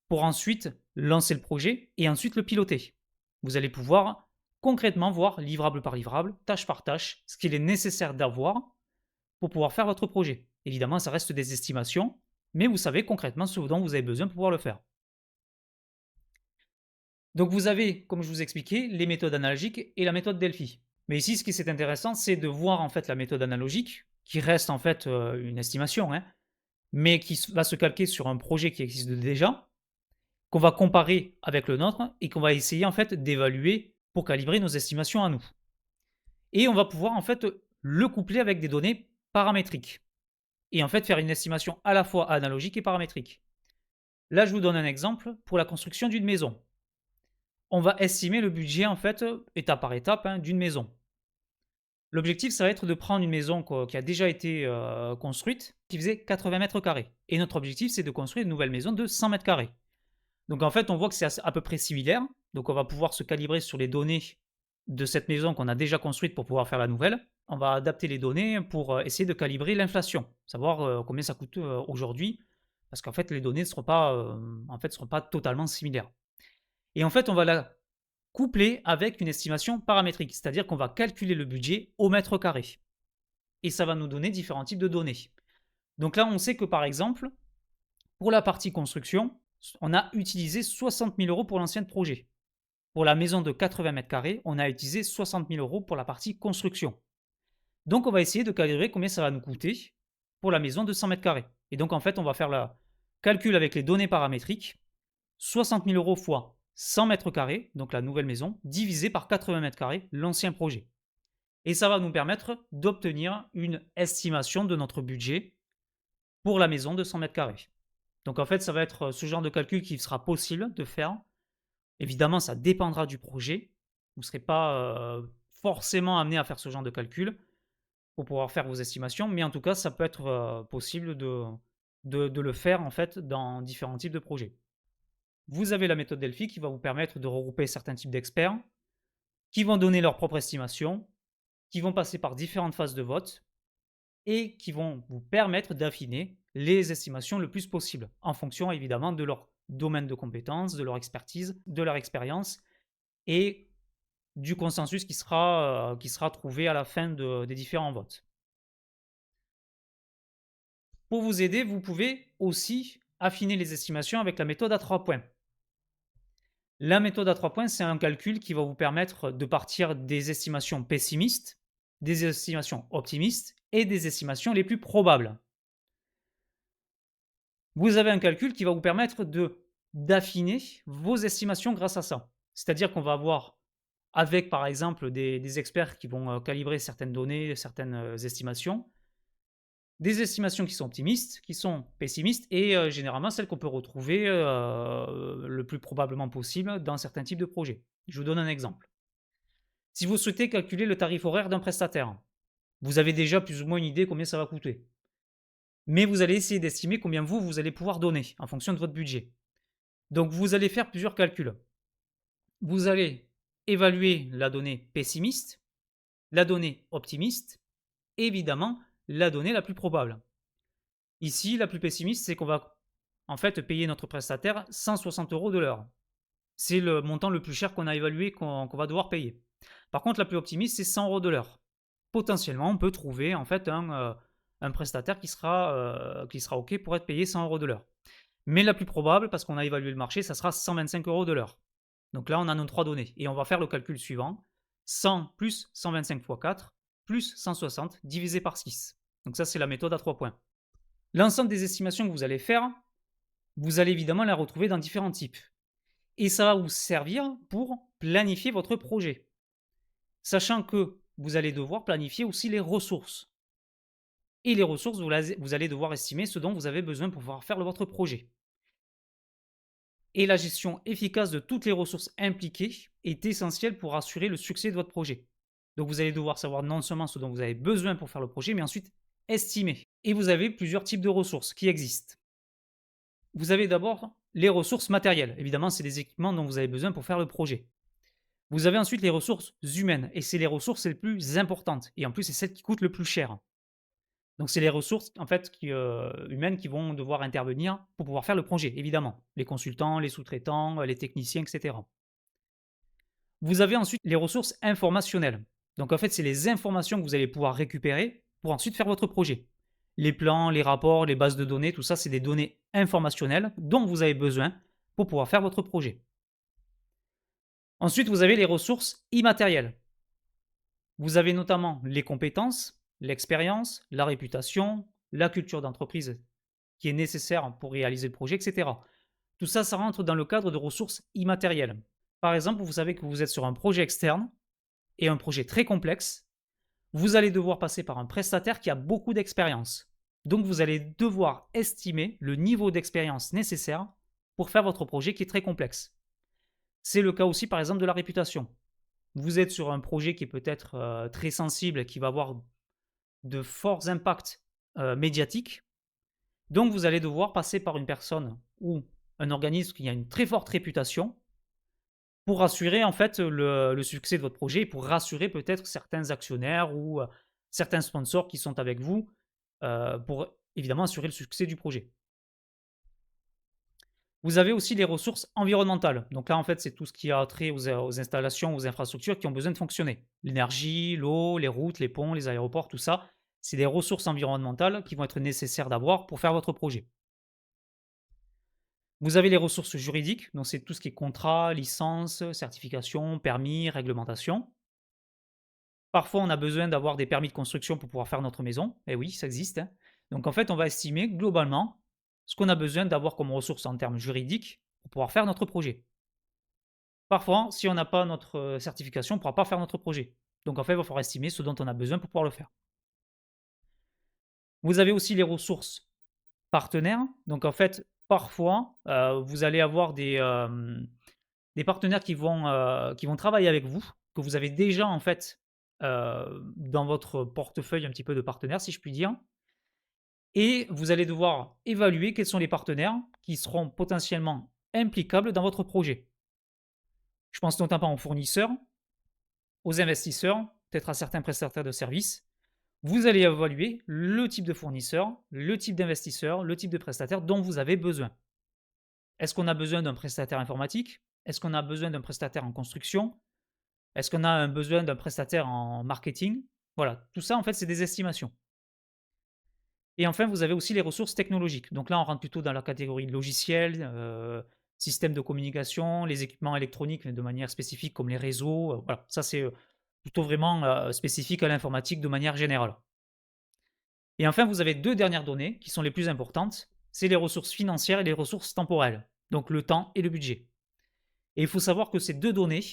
Speaker 1: pour ensuite lancer le projet et ensuite le piloter. Vous allez pouvoir concrètement voir livrable par livrable, tâche par tâche, ce qu'il est nécessaire d'avoir pour pouvoir faire votre projet. Évidemment, ça reste des estimations, mais vous savez concrètement ce dont vous avez besoin pour pouvoir le faire. Donc vous avez, comme je vous expliquais, les méthodes analogiques et la méthode Delphi. Mais ici, ce qui est intéressant, c'est de voir en fait la méthode analogique, qui reste en fait une estimation, hein, mais qui va se calquer sur un projet qui existe déjà, qu'on va comparer avec le nôtre et qu'on va essayer en fait d'évaluer pour calibrer nos estimations à nous. Et on va pouvoir en fait le coupler avec des données paramétriques et en fait faire une estimation à la fois analogique et paramétrique. Là, je vous donne un exemple pour la construction d'une maison. On va estimer le budget en fait étape par étape hein, d'une maison. L'objectif, ça va être de prendre une maison qui a déjà été construite, qui faisait 80 mètres carrés. Et notre objectif, c'est de construire une nouvelle maison de 100 mètres carrés. Donc en fait, on voit que c'est à peu près similaire. Donc on va pouvoir se calibrer sur les données de cette maison qu'on a déjà construite pour pouvoir faire la nouvelle. On va adapter les données pour essayer de calibrer l'inflation, savoir combien ça coûte aujourd'hui, parce qu'en fait, les données ne seront pas totalement similaires. Et en fait, on va la coupler avec une estimation paramétrique, c'est-à-dire qu'on va calculer le budget au mètre carré. Et ça va nous donner différents types de données. Donc là, on sait que par exemple, pour la partie construction, on a utilisé 60 000 euros pour l'ancien projet. Pour la maison de 80 mètres carrés, on a utilisé 60 000 euros pour la partie construction. Donc on va essayer de calibrer combien ça va nous coûter pour la maison de 100 mètres carrés. Et donc en fait, on va faire le calcul avec les données paramétriques. 60 000 euros fois 100 mètres carrés, donc la nouvelle maison, divisé par 80 mètres carrés, l'ancien projet. et ça va nous permettre d'obtenir une estimation de notre budget pour la maison de 100 mètres carrés. Donc en fait, ça va être ce genre de calcul qui sera possible de faire. Évidemment, ça dépendra du projet. Vous ne serez pas, forcément amené à faire ce genre de calcul pour pouvoir faire vos estimations, mais en tout cas, ça peut être, possible de le faire, en fait, dans différents types de projets. Vous avez la méthode Delphi qui va vous permettre de regrouper certains types d'experts, qui vont donner leur propre estimation, qui vont passer par différentes phases de vote et qui vont vous permettre d'affiner les estimations le plus possible, en fonction évidemment de leur domaine de compétences, de leur expertise, de leur expérience et du consensus qui sera trouvé à la fin des différents votes. Pour vous aider, vous pouvez aussi affiner les estimations avec la méthode à 3 points. La méthode à 3 points, c'est un calcul qui va vous permettre de partir des estimations pessimistes, des estimations optimistes et des estimations les plus probables. Vous avez un calcul qui va vous permettre d'affiner vos estimations grâce à ça. C'est-à-dire qu'on va avoir, avec par exemple des experts qui vont calibrer certaines données, certaines estimations, des estimations qui sont optimistes, qui sont pessimistes et généralement celles qu'on peut retrouver le plus probablement possible dans certains types de projets. Je vous donne un exemple. Si vous souhaitez calculer le tarif horaire d'un prestataire, vous avez déjà plus ou moins une idée combien ça va coûter. Mais vous allez essayer d'estimer combien vous allez pouvoir donner en fonction de votre budget. Donc vous allez faire plusieurs calculs. Vous allez évaluer la donnée pessimiste, la donnée optimiste et évidemment la donnée la plus probable. Ici, la plus pessimiste, c'est qu'on va en fait payer notre prestataire 160 € de l'heure. C'est le montant le plus cher qu'on a évalué qu'on va devoir payer. Par contre, la plus optimiste, c'est 100 € de l'heure. Potentiellement, on peut trouver en fait un prestataire qui sera OK pour être payé 100 € de l'heure. Mais la plus probable, parce qu'on a évalué le marché, ça sera 125 € de l'heure. Donc là, on a nos 3 données et on va faire le calcul suivant. 100 plus 125 fois 4 plus 160 divisé par 6. Donc ça, c'est la méthode à 3 points. L'ensemble des estimations que vous allez faire, vous allez évidemment la retrouver dans différents types. Et ça va vous servir pour planifier votre projet. Sachant que vous allez devoir planifier aussi les ressources. Et les ressources, vous allez devoir estimer ce dont vous avez besoin pour pouvoir faire votre projet. Et la gestion efficace de toutes les ressources impliquées est essentielle pour assurer le succès de votre projet. Donc vous allez devoir savoir non seulement ce dont vous avez besoin pour faire le projet, mais ensuite estimer. Et vous avez plusieurs types de ressources qui existent. Vous avez d'abord les ressources matérielles. Évidemment, c'est les équipements dont vous avez besoin pour faire le projet. Vous avez ensuite les ressources humaines, et c'est les ressources les plus importantes. Et en plus, c'est celles qui coûtent le plus cher. Donc, c'est les ressources en fait humaines qui vont devoir intervenir pour pouvoir faire le projet, évidemment. Les consultants, les sous-traitants, les techniciens, etc. Vous avez ensuite les ressources informationnelles. Donc, en fait, c'est les informations que vous allez pouvoir récupérer pour ensuite faire votre projet. Les plans, les rapports, les bases de données, tout ça, c'est des données informationnelles dont vous avez besoin pour pouvoir faire votre projet. Ensuite, vous avez les ressources immatérielles. Vous avez notamment les compétences, l'expérience, la réputation, la culture d'entreprise qui est nécessaire pour réaliser le projet, etc. Tout ça, ça rentre dans le cadre de ressources immatérielles. Par exemple, vous savez que vous êtes sur un projet externe et un projet très complexe. Vous allez devoir passer par un prestataire qui a beaucoup d'expérience. Donc, vous allez devoir estimer le niveau d'expérience nécessaire pour faire votre projet qui est très complexe. C'est le cas aussi, par exemple, de la réputation. Vous êtes sur un projet qui est peut-être très sensible, qui va avoir de forts impacts médiatiques. Donc, vous allez devoir passer par une personne ou un organisme qui a une très forte réputation pour assurer en fait le succès de votre projet et pour rassurer peut-être certains actionnaires ou certains sponsors qui sont avec vous pour évidemment assurer le succès du projet. Vous avez aussi les ressources environnementales. Donc là, en fait, c'est tout ce qui a trait aux installations, aux infrastructures qui ont besoin de fonctionner. L'énergie, l'eau, les routes, les ponts, les aéroports, tout ça, c'est des ressources environnementales qui vont être nécessaires d'avoir pour faire votre projet. Vous avez les ressources juridiques, donc c'est tout ce qui est contrat, licence, certification, permis, réglementation. Parfois, on a besoin d'avoir des permis de construction pour pouvoir faire notre maison. Eh oui, ça existe, hein. Donc en fait, on va estimer globalement ce qu'on a besoin d'avoir comme ressources en termes juridiques pour pouvoir faire notre projet. Parfois, si on n'a pas notre certification, on ne pourra pas faire notre projet. Donc en fait, il va falloir estimer ce dont on a besoin pour pouvoir le faire. Vous avez aussi les ressources partenaires. Donc en fait, parfois, vous allez avoir des partenaires qui vont travailler avec vous, que vous avez déjà en fait, dans votre portefeuille un petit peu de partenaires, si je puis dire. Et vous allez devoir évaluer quels sont les partenaires qui seront potentiellement implicables dans votre projet. Je pense notamment aux fournisseurs, aux investisseurs, peut-être à certains prestataires de services. Vous allez évaluer le type de fournisseur, le type d'investisseur, le type de prestataire dont vous avez besoin. Est-ce qu'on a besoin d'un prestataire informatique? Est-ce qu'on a besoin d'un prestataire en construction? Est-ce qu'on a un besoin d'un prestataire en marketing? Voilà, tout ça en fait c'est des estimations. Et enfin, vous avez aussi les ressources technologiques. Donc là, on rentre plutôt dans la catégorie logiciel, système de communication, les équipements électroniques de manière spécifique comme les réseaux, voilà. Ça, c'est, plutôt vraiment, spécifique à l'informatique de manière générale. Et enfin, vous avez 2 dernières données qui sont les plus importantes, c'est les ressources financières et les ressources temporelles, donc le temps et le budget. Et il faut savoir que ces 2 données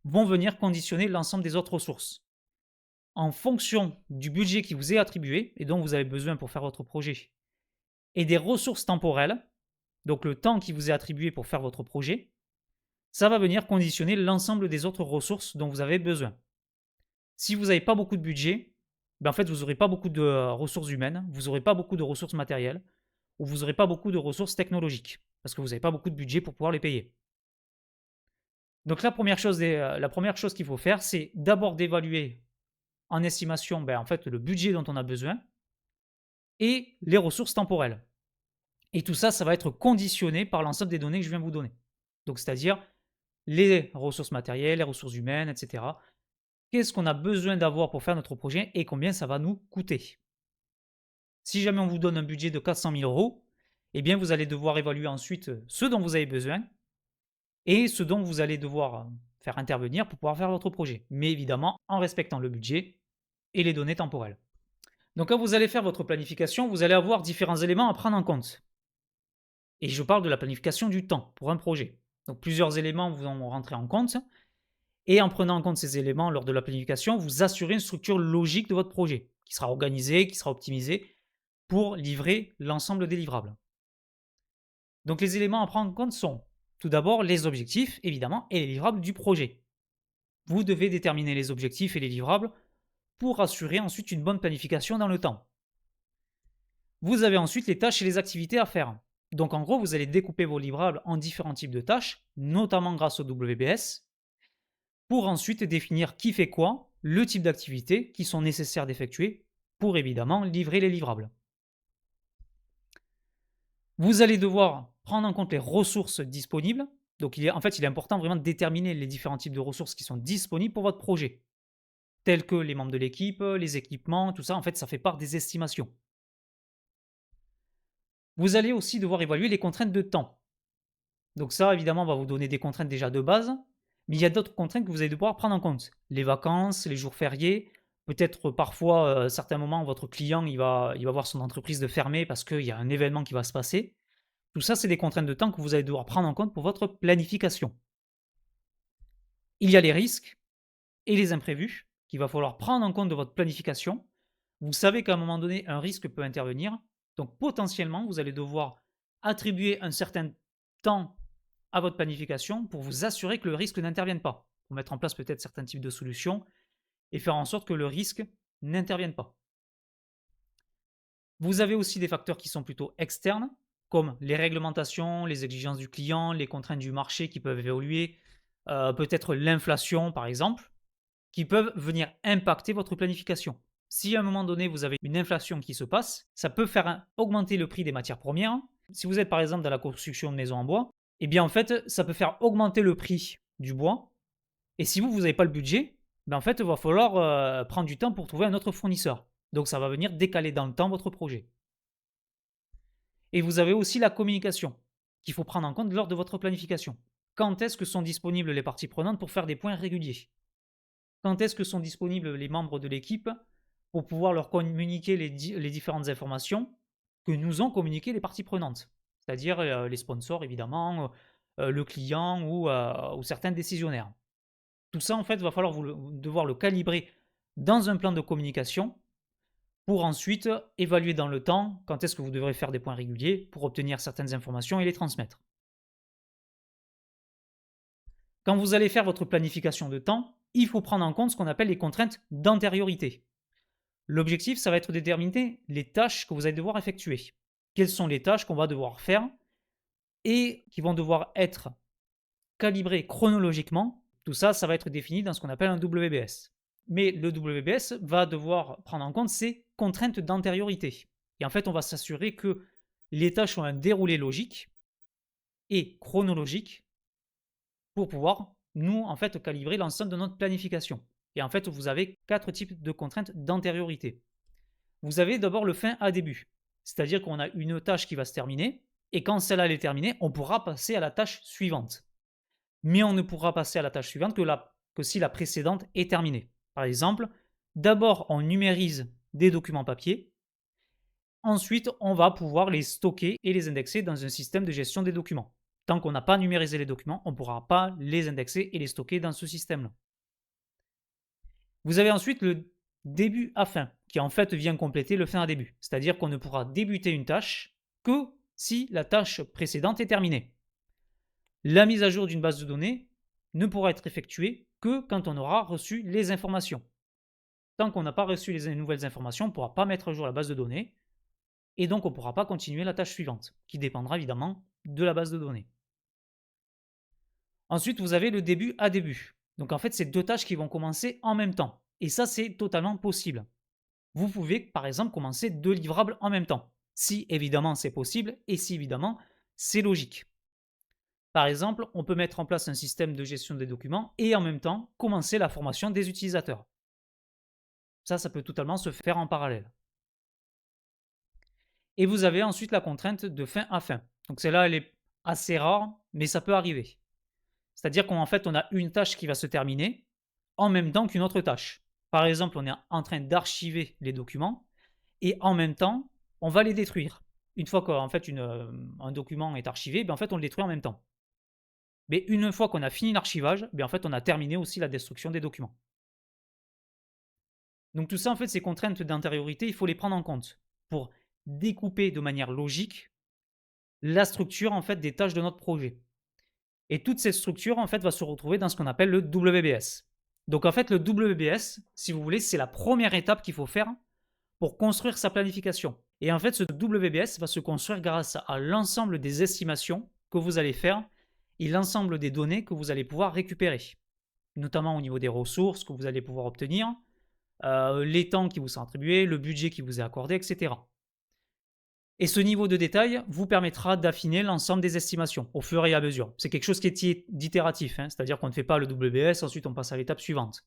Speaker 1: vont venir conditionner l'ensemble des autres ressources. En fonction du budget qui vous est attribué et dont vous avez besoin pour faire votre projet et des ressources temporelles, donc le temps qui vous est attribué pour faire votre projet, ça va venir conditionner l'ensemble des autres ressources dont vous avez besoin. Si vous n'avez pas beaucoup de budget, ben en fait, vous n'aurez pas beaucoup de ressources humaines, vous n'aurez pas beaucoup de ressources matérielles, ou vous n'aurez pas beaucoup de ressources technologiques, parce que vous n'avez pas beaucoup de budget pour pouvoir les payer. Donc la première chose qu'il faut faire, c'est d'abord d'évaluer en estimation ben, en fait, le budget dont on a besoin et les ressources temporelles. Et tout ça, ça va être conditionné par l'ensemble des données que je viens de vous donner. Donc, c'est-à-dire les ressources matérielles, les ressources humaines, etc. Qu'est-ce qu'on a besoin d'avoir pour faire notre projet et combien ça va nous coûter. Si jamais on vous donne un budget de 400 000 euros, eh bien, vous allez devoir évaluer ensuite ce dont vous avez besoin et ce dont vous allez devoir faire intervenir pour pouvoir faire votre projet. Mais évidemment, en respectant le budget et les données temporelles. Donc, quand vous allez faire votre planification, vous allez avoir différents éléments à prendre en compte. Et je parle de la planification du temps pour un projet. Donc plusieurs éléments vont rentrer en compte. Et en prenant en compte ces éléments lors de la planification, vous assurez une structure logique de votre projet, qui sera organisée, qui sera optimisée pour livrer l'ensemble des livrables. Donc les éléments à prendre en compte sont tout d'abord les objectifs, évidemment, et les livrables du projet. Vous devez déterminer les objectifs et les livrables pour assurer ensuite une bonne planification dans le temps. Vous avez ensuite les tâches et les activités à faire. Donc en gros, vous allez découper vos livrables en différents types de tâches, notamment grâce au WBS, pour ensuite définir qui fait quoi, le type d'activités qui sont nécessaires d'effectuer pour évidemment livrer les livrables. Vous allez devoir prendre en compte les ressources disponibles. Donc il est important vraiment de déterminer les différents types de ressources qui sont disponibles pour votre projet, tels que les membres de l'équipe, les équipements, tout ça, en fait, ça fait part des estimations. Vous allez aussi devoir évaluer les contraintes de temps. Donc ça, évidemment, on va vous donner des contraintes déjà de base, mais il y a d'autres contraintes que vous allez devoir prendre en compte. Les vacances, les jours fériés, peut-être parfois, à certains moments, votre client il va voir son entreprise de fermer parce qu'il y a un événement qui va se passer. Tout ça, c'est des contraintes de temps que vous allez devoir prendre en compte pour votre planification. Il y a les risques et les imprévus qu'il va falloir prendre en compte de votre planification. Vous savez qu'à un moment donné, un risque peut intervenir, donc potentiellement, vous allez devoir attribuer un certain temps à votre planification pour vous assurer que le risque n'intervienne pas, pour mettre en place peut-être certains types de solutions et faire en sorte que le risque n'intervienne pas. Vous avez aussi des facteurs qui sont plutôt externes, comme les réglementations, les exigences du client, les contraintes du marché qui peuvent évoluer, peut-être l'inflation par exemple, qui peuvent venir impacter votre planification. Si à un moment donné vous avez une inflation qui se passe, ça peut faire augmenter le prix des matières premières. Si vous êtes par exemple dans la construction de maisons en bois, eh bien en fait ça peut faire augmenter le prix du bois. Et si vous n'avez pas le budget, ben en fait il va falloir prendre du temps pour trouver un autre fournisseur. Donc ça va venir décaler dans le temps votre projet. Et vous avez aussi la communication qu'il faut prendre en compte lors de votre planification. Quand est-ce que sont disponibles les parties prenantes pour faire des points réguliers? Quand est-ce que sont disponibles les membres de l'équipe pour pouvoir leur communiquer les différentes informations que nous ont communiquées les parties prenantes? C'est-à-dire les sponsors évidemment, le client ou certains décisionnaires. Tout ça, en fait, va falloir devoir le calibrer dans un plan de communication pour ensuite évaluer dans le temps quand est-ce que vous devrez faire des points réguliers pour obtenir certaines informations et les transmettre. Quand vous allez faire votre planification de temps, il faut prendre en compte ce qu'on appelle les contraintes d'antériorité. L'objectif, ça va être de déterminer les tâches que vous allez devoir effectuer. Quelles sont les tâches qu'on va devoir faire et qui vont devoir être calibrées chronologiquement. Tout ça, ça va être défini dans ce qu'on appelle un WBS. Mais le WBS va devoir prendre en compte ces contraintes d'antériorité. Et en fait, on va s'assurer que les tâches ont un déroulé logique et chronologique pour pouvoir, nous, en fait, calibrer l'ensemble de notre planification. Et en fait, vous avez 4 types de contraintes d'antériorité. Vous avez d'abord le fin à début, c'est-à-dire qu'on a une tâche qui va se terminer, et quand celle-là est terminée, on pourra passer à la tâche suivante. Mais on ne pourra passer à la tâche suivante que si la précédente est terminée. Par exemple, d'abord on numérise des documents papier, ensuite on va pouvoir les stocker et les indexer dans un système de gestion des documents. Tant qu'on n'a pas numérisé les documents, on ne pourra pas les indexer et les stocker dans ce système-là. Vous avez ensuite le début à fin, qui en fait vient compléter le fin à début. C'est-à-dire qu'on ne pourra débuter une tâche que si la tâche précédente est terminée. La mise à jour d'une base de données ne pourra être effectuée que quand on aura reçu les informations. Tant qu'on n'a pas reçu les nouvelles informations, on ne pourra pas mettre à jour la base de données, et donc on ne pourra pas continuer la tâche suivante, qui dépendra évidemment de la base de données. Ensuite, vous avez le début à début. Donc en fait, c'est 2 tâches qui vont commencer en même temps. Et ça, c'est totalement possible. Vous pouvez, par exemple, commencer 2 livrables en même temps. Si évidemment c'est possible et si évidemment c'est logique. Par exemple, on peut mettre en place un système de gestion des documents et en même temps commencer la formation des utilisateurs. Ça peut totalement se faire en parallèle. Et vous avez ensuite la contrainte de fin à fin. Donc celle-là, elle est assez rare, mais ça peut arriver. C'est-à-dire qu'en fait, on a une tâche qui va se terminer en même temps qu'une autre tâche. Par exemple, on est en train d'archiver les documents et en même temps, on va les détruire. Une fois qu'en fait un document est archivé, en fait, on le détruit en même temps. Mais une fois qu'on a fini l'archivage, en fait, on a terminé aussi la destruction des documents. Donc tout ça, en fait, ces contraintes d'intériorité, il faut les prendre en compte pour découper de manière logique la structure en fait des tâches de notre projet. Et toute cette structure en fait va se retrouver dans ce qu'on appelle le WBS. Donc en fait, le WBS, si vous voulez, c'est la première étape qu'il faut faire pour construire sa planification. Et en fait, ce WBS va se construire grâce à l'ensemble des estimations que vous allez faire et l'ensemble des données que vous allez pouvoir récupérer, notamment au niveau des ressources que vous allez pouvoir obtenir, les temps qui vous sont attribués, le budget qui vous est accordé, etc. Et ce niveau de détail vous permettra d'affiner l'ensemble des estimations au fur et à mesure. C'est quelque chose qui est itératif, hein, c'est-à-dire qu'on ne fait pas le WBS, ensuite on passe à l'étape suivante.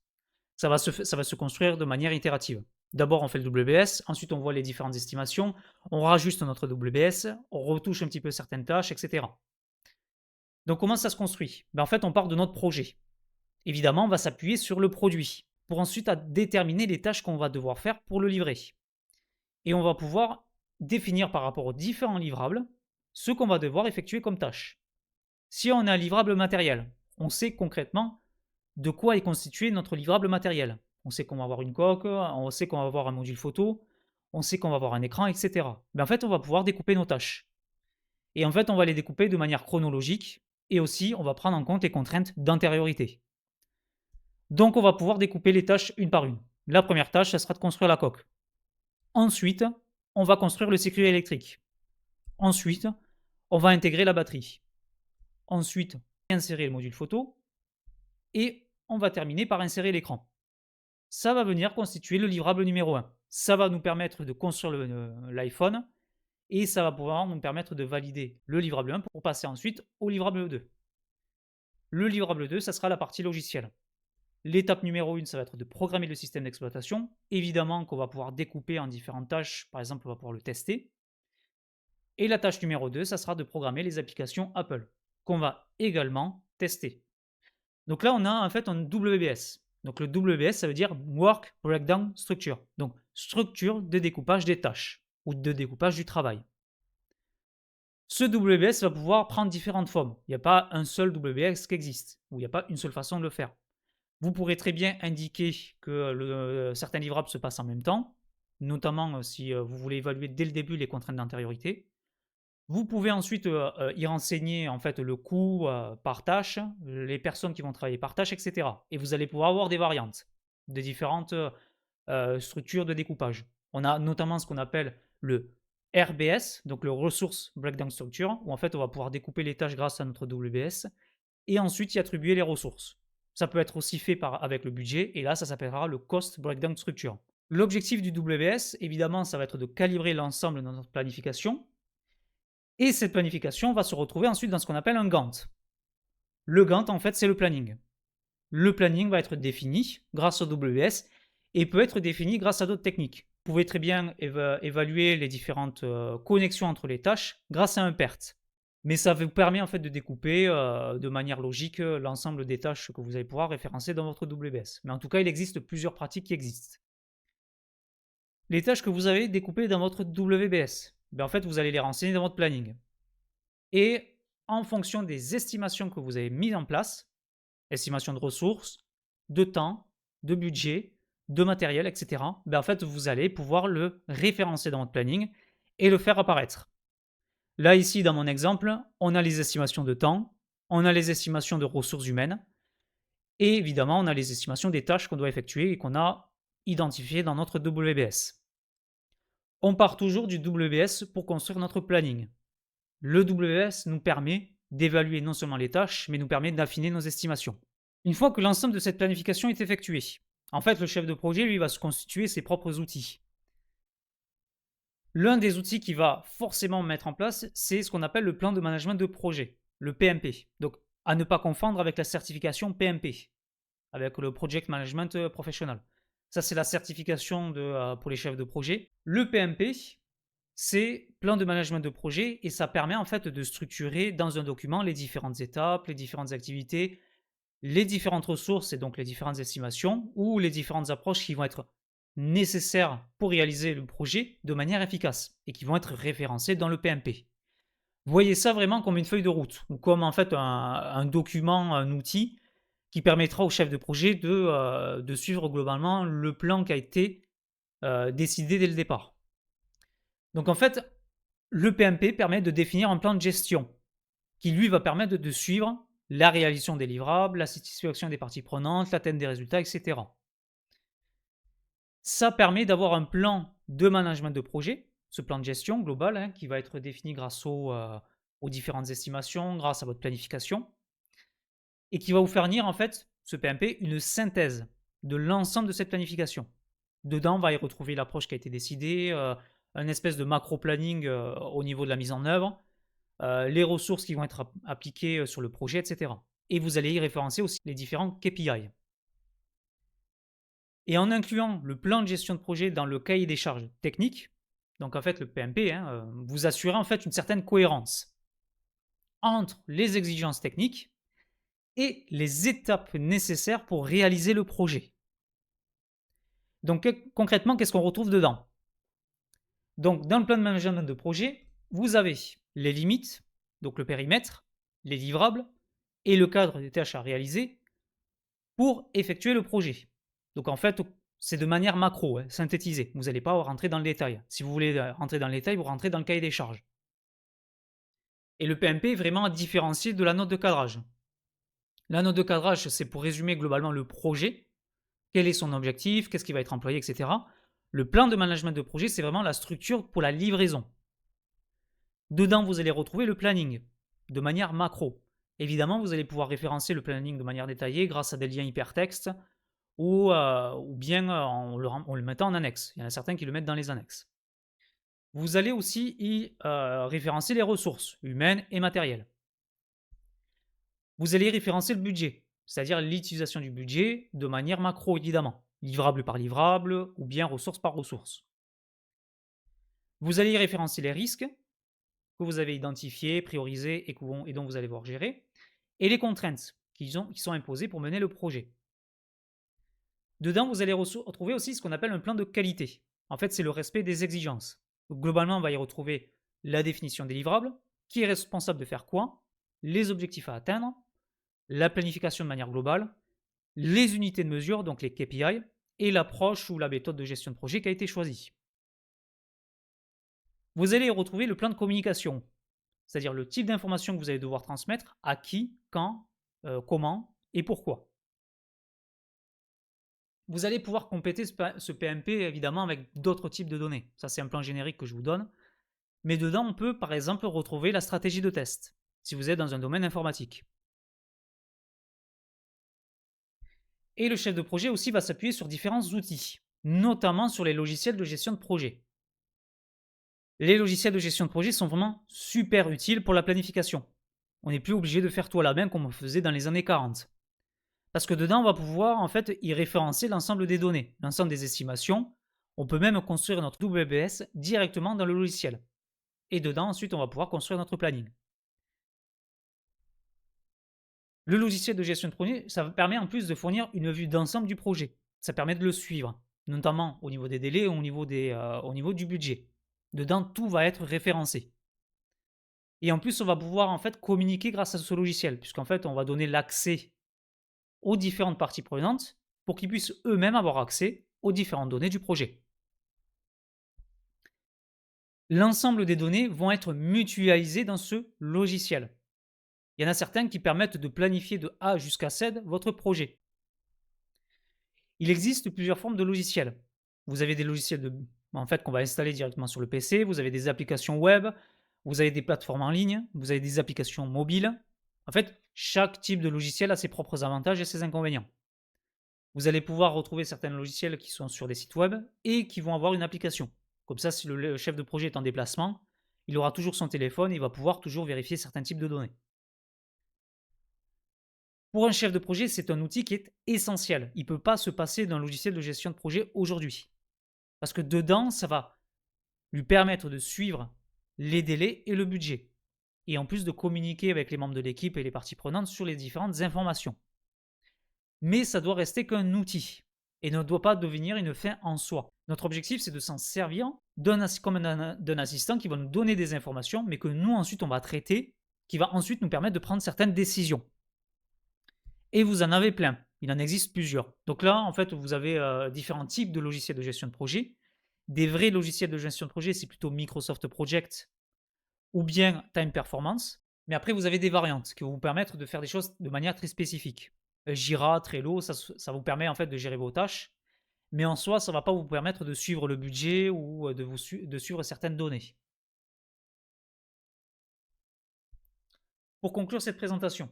Speaker 1: Ça va se construire de manière itérative. D'abord, on fait le WBS, ensuite on voit les différentes estimations, on rajuste notre WBS, on retouche un petit peu certaines tâches, etc. Donc comment ça se construit? En fait, on part de notre projet. Évidemment, on va s'appuyer sur le produit pour ensuite déterminer les tâches qu'on va devoir faire pour le livrer. Et on va pouvoir définir par rapport aux différents livrables ce qu'on va devoir effectuer comme tâche. Si on a un livrable matériel, on sait concrètement de quoi est constitué notre livrable matériel. On sait qu'on va avoir une coque, on sait qu'on va avoir un module photo, on sait qu'on va avoir un écran, etc. En fait, on va pouvoir découper nos tâches. Et en fait, on va les découper de manière chronologique et aussi on va prendre en compte les contraintes d'antériorité. Donc on va pouvoir découper les tâches une par une. La première tâche, ça sera de construire la coque. Ensuite, on va construire le circuit électrique. Ensuite, on va intégrer la batterie. Ensuite, insérer le module photo. Et on va terminer par insérer l'écran. Ça va venir constituer le livrable numéro 1. Ça va nous permettre de construire l'iPhone et ça va pouvoir nous permettre de valider le livrable 1 pour passer ensuite au livrable 2. Le livrable 2, ça sera la partie logicielle. L'étape numéro 1, ça va être de programmer le système d'exploitation. Évidemment qu'on va pouvoir découper en différentes tâches, par exemple, on va pouvoir le tester. Et la tâche numéro 2, ça sera de programmer les applications Apple, qu'on va également tester. Donc là, on a en fait un WBS. Donc le WBS, ça veut dire Work Breakdown Structure. Donc structure de découpage des tâches ou de découpage du travail. Ce WBS va pouvoir prendre différentes formes. Il n'y a pas un seul WBS qui existe, ou il n'y a pas une seule façon de le faire. Vous pourrez très bien indiquer que certains livrables se passent en même temps, notamment si vous voulez évaluer dès le début les contraintes d'antériorité. Vous pouvez ensuite y renseigner en fait le coût par tâche, les personnes qui vont travailler par tâche, etc. Et vous allez pouvoir avoir des variantes, des différentes structures de découpage. On a notamment ce qu'on appelle le RBS, donc le Resource Breakdown Structure, où en fait on va pouvoir découper les tâches grâce à notre WBS et ensuite y attribuer les ressources. Ça peut être aussi fait avec le budget, et là, ça s'appellera le Cost Breakdown Structure. L'objectif du WBS, évidemment, ça va être de calibrer l'ensemble de notre planification, et cette planification va se retrouver ensuite dans ce qu'on appelle un Gantt. Le Gantt, en fait, c'est le planning. Le planning va être défini grâce au WBS et peut être défini grâce à d'autres techniques. Vous pouvez très bien évaluer les différentes connexions entre les tâches grâce à un PERT. Mais ça vous permet en fait de découper de manière logique l'ensemble des tâches que vous allez pouvoir référencer dans votre WBS. Mais en tout cas, il existe plusieurs pratiques qui existent. Les tâches que vous avez découpées dans votre WBS, ben en fait, vous allez les renseigner dans votre planning. Et en fonction des estimations que vous avez mises en place, estimation de ressources, de temps, de budget, de matériel, etc., ben en fait, vous allez pouvoir le référencer dans votre planning et le faire apparaître. Là, ici, dans mon exemple, on a les estimations de temps, on a les estimations de ressources humaines, et évidemment, on a les estimations des tâches qu'on doit effectuer et qu'on a identifiées dans notre WBS. On part toujours du WBS pour construire notre planning. Le WBS nous permet d'évaluer non seulement les tâches, mais nous permet d'affiner nos estimations. Une fois que l'ensemble de cette planification est effectué, en fait, le chef de projet, lui, va se constituer ses propres outils. L'un des outils qu'il va forcément mettre en place, c'est ce qu'on appelle le plan de management de projet, le PMP. Donc, à ne pas confondre avec la certification PMP, avec le Project Management Professional. Ça, c'est la certification pour les chefs de projet. Le PMP, c'est plan de management de projet et ça permet en fait de structurer dans un document les différentes étapes, les différentes activités, les différentes ressources et donc les différentes estimations ou les différentes approches qui vont être nécessaires pour réaliser le projet de manière efficace et qui vont être référencées dans le PMP. Vous voyez ça vraiment comme une feuille de route ou comme en fait un document, un outil qui permettra au chef de projet de suivre globalement le plan qui a été décidé dès le départ. Donc en fait, le PMP permet de définir un plan de gestion qui lui va permettre de suivre la réalisation des livrables, la satisfaction des parties prenantes, l'atteinte des résultats, etc. Ça permet d'avoir un plan de management de projet, ce plan de gestion global hein, qui va être défini grâce aux différentes estimations, grâce à votre planification, et qui va vous fournir en fait, ce PMP, une synthèse de l'ensemble de cette planification. Dedans, on va y retrouver l'approche qui a été décidée, un espèce de macro-planning au niveau de la mise en œuvre, les ressources qui vont être appliquées sur le projet, etc. Et vous allez y référencer aussi les différents KPI. Et en incluant le plan de gestion de projet dans le cahier des charges techniques, donc en fait le PMP, hein, vous assurez en fait une certaine cohérence entre les exigences techniques et les étapes nécessaires pour réaliser le projet. Donc concrètement, qu'est-ce qu'on retrouve dedans? Donc dans le plan de management de projet, vous avez les limites, donc le périmètre, les livrables et le cadre des tâches à réaliser pour effectuer le projet. Donc en fait, c'est de manière macro, hein, synthétisée. Vous n'allez pas rentrer dans le détail. Si vous voulez rentrer dans le détail, vous rentrez dans le cahier des charges. Et le PMP est vraiment différencié de la note de cadrage. La note de cadrage, c'est pour résumer globalement le projet, quel est son objectif, qu'est-ce qui va être employé, etc. Le plan de management de projet, c'est vraiment la structure pour la livraison. Dedans, vous allez retrouver le planning de manière macro. Évidemment, vous allez pouvoir référencer le planning de manière détaillée grâce à des liens hypertextes ou bien en le mettant en annexe. Il y en a certains qui le mettent dans les annexes. Vous allez aussi y référencer les ressources humaines et matérielles. Vous allez référencer le budget, c'est-à-dire l'utilisation du budget de manière macro évidemment, livrable par livrable ou bien ressource par ressource. Vous allez y référencer les risques que vous avez identifiés, priorisés et dont vous allez devoir gérer, et les contraintes qui sont imposées pour mener le projet. Dedans, vous allez retrouver aussi ce qu'on appelle un plan de qualité. En fait, c'est le respect des exigences. Donc, globalement, on va y retrouver la définition des livrables, qui est responsable de faire quoi, les objectifs à atteindre, la planification de manière globale, les unités de mesure, donc les KPI, et l'approche ou la méthode de gestion de projet qui a été choisie. Vous allez retrouver le plan de communication, c'est-à-dire le type d'information que vous allez devoir transmettre, à qui, quand, comment et pourquoi. Vous allez pouvoir compléter ce PMP évidemment avec d'autres types de données. Ça, c'est un plan générique que je vous donne. Mais dedans, on peut par exemple retrouver la stratégie de test, si vous êtes dans un domaine informatique. Et le chef de projet aussi va s'appuyer sur différents outils, notamment sur les logiciels de gestion de projet. Les logiciels de gestion de projet sont vraiment super utiles pour la planification. On n'est plus obligé de faire tout à la main comme on faisait dans les années 40. Parce que dedans, on va pouvoir en fait y référencer l'ensemble des données, l'ensemble des estimations. On peut même construire notre WBS directement dans le logiciel. Et dedans, ensuite, on va pouvoir construire notre planning. Le logiciel de gestion de projet, ça permet en plus de fournir une vue d'ensemble du projet. Ça permet de le suivre, notamment au niveau des délais, au niveau du budget. Dedans, tout va être référencé. Et en plus, on va pouvoir en fait communiquer grâce à ce logiciel, puisqu'en fait, on va donner l'accès aux différentes parties prenantes pour qu'ils puissent eux-mêmes avoir accès aux différentes données du projet. L'ensemble des données vont être mutualisées dans ce logiciel. Il y en a certains qui permettent de planifier de A jusqu'à Z votre projet. Il existe plusieurs formes de logiciels. Vous avez des logiciels qu'on va installer directement sur le PC, vous avez des applications web, vous avez des plateformes en ligne, vous avez des applications mobiles. En fait, chaque type de logiciel a ses propres avantages et ses inconvénients. Vous allez pouvoir retrouver certains logiciels qui sont sur des sites web et qui vont avoir une application. Comme ça, si le chef de projet est en déplacement, il aura toujours son téléphone et il va pouvoir toujours vérifier certains types de données. Pour un chef de projet, c'est un outil qui est essentiel. Il ne peut pas se passer d'un logiciel de gestion de projet aujourd'hui. Parce que dedans, ça va lui permettre de suivre les délais et le budget. Et en plus de communiquer avec les membres de l'équipe et les parties prenantes sur les différentes informations. Mais ça doit rester qu'un outil et ne doit pas devenir une fin en soi. Notre objectif, c'est de s'en servir comme d'un assistant qui va nous donner des informations, mais que nous, ensuite, on va traiter, qui va ensuite nous permettre de prendre certaines décisions. Et vous en avez plein. Il en existe plusieurs. Donc là, en fait, vous avez différents types de logiciels de gestion de projet. Des vrais logiciels de gestion de projet, c'est plutôt Microsoft Project ou bien Time Performance. Mais après, vous avez des variantes qui vont vous permettre de faire des choses de manière très spécifique. Jira, Trello, ça vous permet en fait de gérer vos tâches. Mais en soi, ça ne va pas vous permettre de suivre le budget ou de suivre certaines données. Pour conclure cette présentation,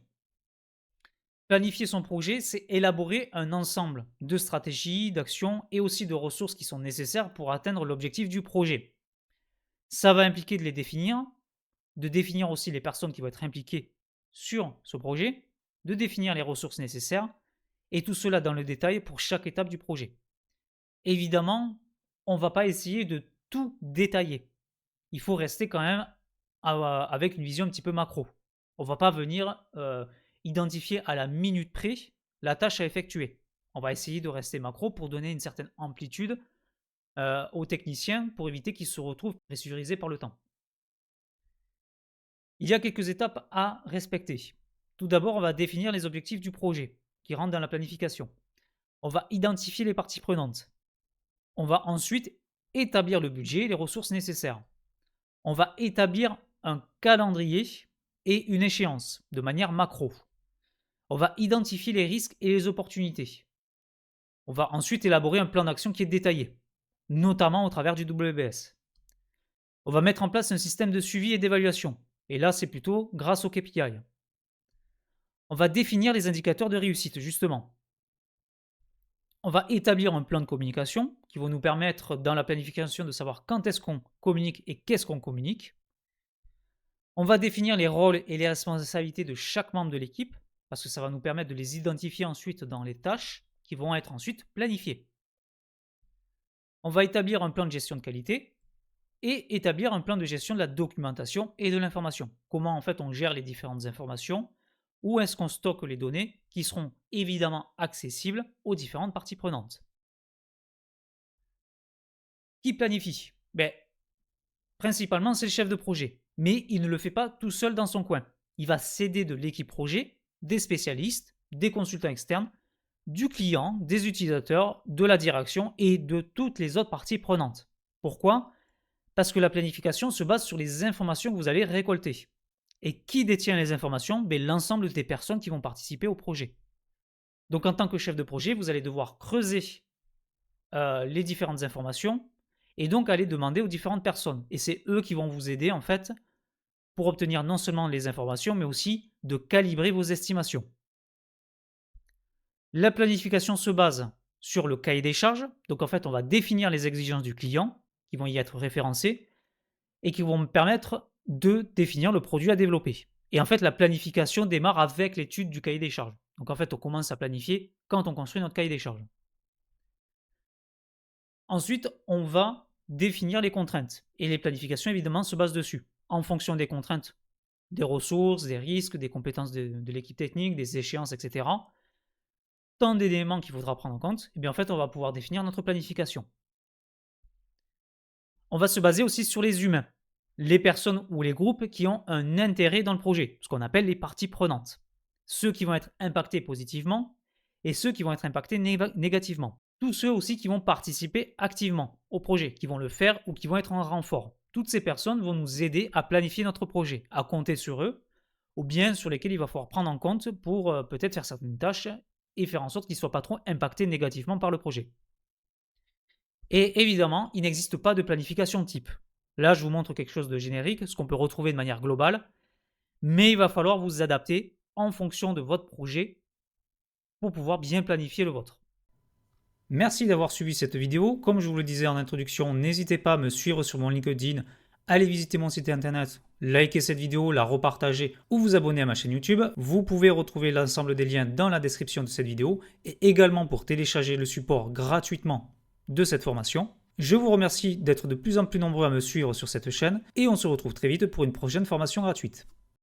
Speaker 1: planifier son projet, c'est élaborer un ensemble de stratégies, d'actions et aussi de ressources qui sont nécessaires pour atteindre l'objectif du projet. Ça va impliquer de les définir, de définir aussi les personnes qui vont être impliquées sur ce projet, de définir les ressources nécessaires, et tout cela dans le détail pour chaque étape du projet. Évidemment, on ne va pas essayer de tout détailler. Il faut rester quand même avec une vision un petit peu macro. On ne va pas venir identifier à la minute près la tâche à effectuer. On va essayer de rester macro pour donner une certaine amplitude aux techniciens pour éviter qu'ils se retrouvent pressurisés par le temps. Il y a quelques étapes à respecter. Tout d'abord, on va définir les objectifs du projet qui rentrent dans la planification. On va identifier les parties prenantes. On va ensuite établir le budget et les ressources nécessaires. On va établir un calendrier et une échéance de manière macro. On va identifier les risques et les opportunités. On va ensuite élaborer un plan d'action qui est détaillé, notamment au travers du WBS. On va mettre en place un système de suivi et d'évaluation. Et là, c'est plutôt grâce au KPI. On va définir les indicateurs de réussite, justement. On va établir un plan de communication qui va nous permettre, dans la planification, de savoir quand est-ce qu'on communique et qu'est-ce qu'on communique. On va définir les rôles et les responsabilités de chaque membre de l'équipe, parce que ça va nous permettre de les identifier ensuite dans les tâches qui vont être ensuite planifiées. On va établir un plan de gestion de qualité et établir un plan de gestion de la documentation et de l'information. Comment en fait on gère les différentes informations, où est-ce qu'on stocke les données qui seront évidemment accessibles aux différentes parties prenantes. Qui planifie? Principalement, c'est le chef de projet, mais il ne le fait pas tout seul dans son coin. Il va s'aider de l'équipe projet, des spécialistes, des consultants externes, du client, des utilisateurs, de la direction et de toutes les autres parties prenantes. Pourquoi? Parce que la planification se base sur les informations que vous allez récolter. Et qui détient les informations? Ben, l'ensemble des personnes qui vont participer au projet. Donc en tant que chef de projet, vous allez devoir creuser les différentes informations et donc aller demander aux différentes personnes. Et c'est eux qui vont vous aider en fait pour obtenir non seulement les informations, mais aussi de calibrer vos estimations. La planification se base sur le cahier des charges. Donc en fait, on va définir les exigences du client qui vont y être référencées et qui vont me permettre de définir le produit à développer. Et en fait, la planification démarre avec l'étude du cahier des charges. Donc en fait, on commence à planifier quand on construit notre cahier des charges. Ensuite, on va définir les contraintes. Et les planifications, évidemment, se basent dessus. En fonction des contraintes, des ressources, des risques, des compétences de l'équipe technique, des échéances, etc. Tant d'éléments qu'il faudra prendre en compte, et bien en fait, on va pouvoir définir notre planification. On va se baser aussi sur les humains, les personnes ou les groupes qui ont un intérêt dans le projet, ce qu'on appelle les parties prenantes. Ceux qui vont être impactés positivement et ceux qui vont être impactés négativement. Tous ceux aussi qui vont participer activement au projet, qui vont le faire ou qui vont être en renfort. Toutes ces personnes vont nous aider à planifier notre projet, à compter sur eux, ou bien sur lesquels il va falloir prendre en compte pour peut-être faire certaines tâches et faire en sorte qu'ils ne soient pas trop impactés négativement par le projet. Et évidemment, il n'existe pas de planification type. Là, je vous montre quelque chose de générique, ce qu'on peut retrouver de manière globale, mais il va falloir vous adapter en fonction de votre projet pour pouvoir bien planifier le vôtre. Merci d'avoir suivi cette vidéo. Comme je vous le disais en introduction, n'hésitez pas à me suivre sur mon LinkedIn, allez visiter mon site internet, likez cette vidéo, la repartager ou vous abonner à ma chaîne YouTube. Vous pouvez retrouver l'ensemble des liens dans la description de cette vidéo et également pour télécharger le support gratuitement de cette formation. Je vous remercie d'être de plus en plus nombreux à me suivre sur cette chaîne et on se retrouve très vite pour une prochaine formation gratuite.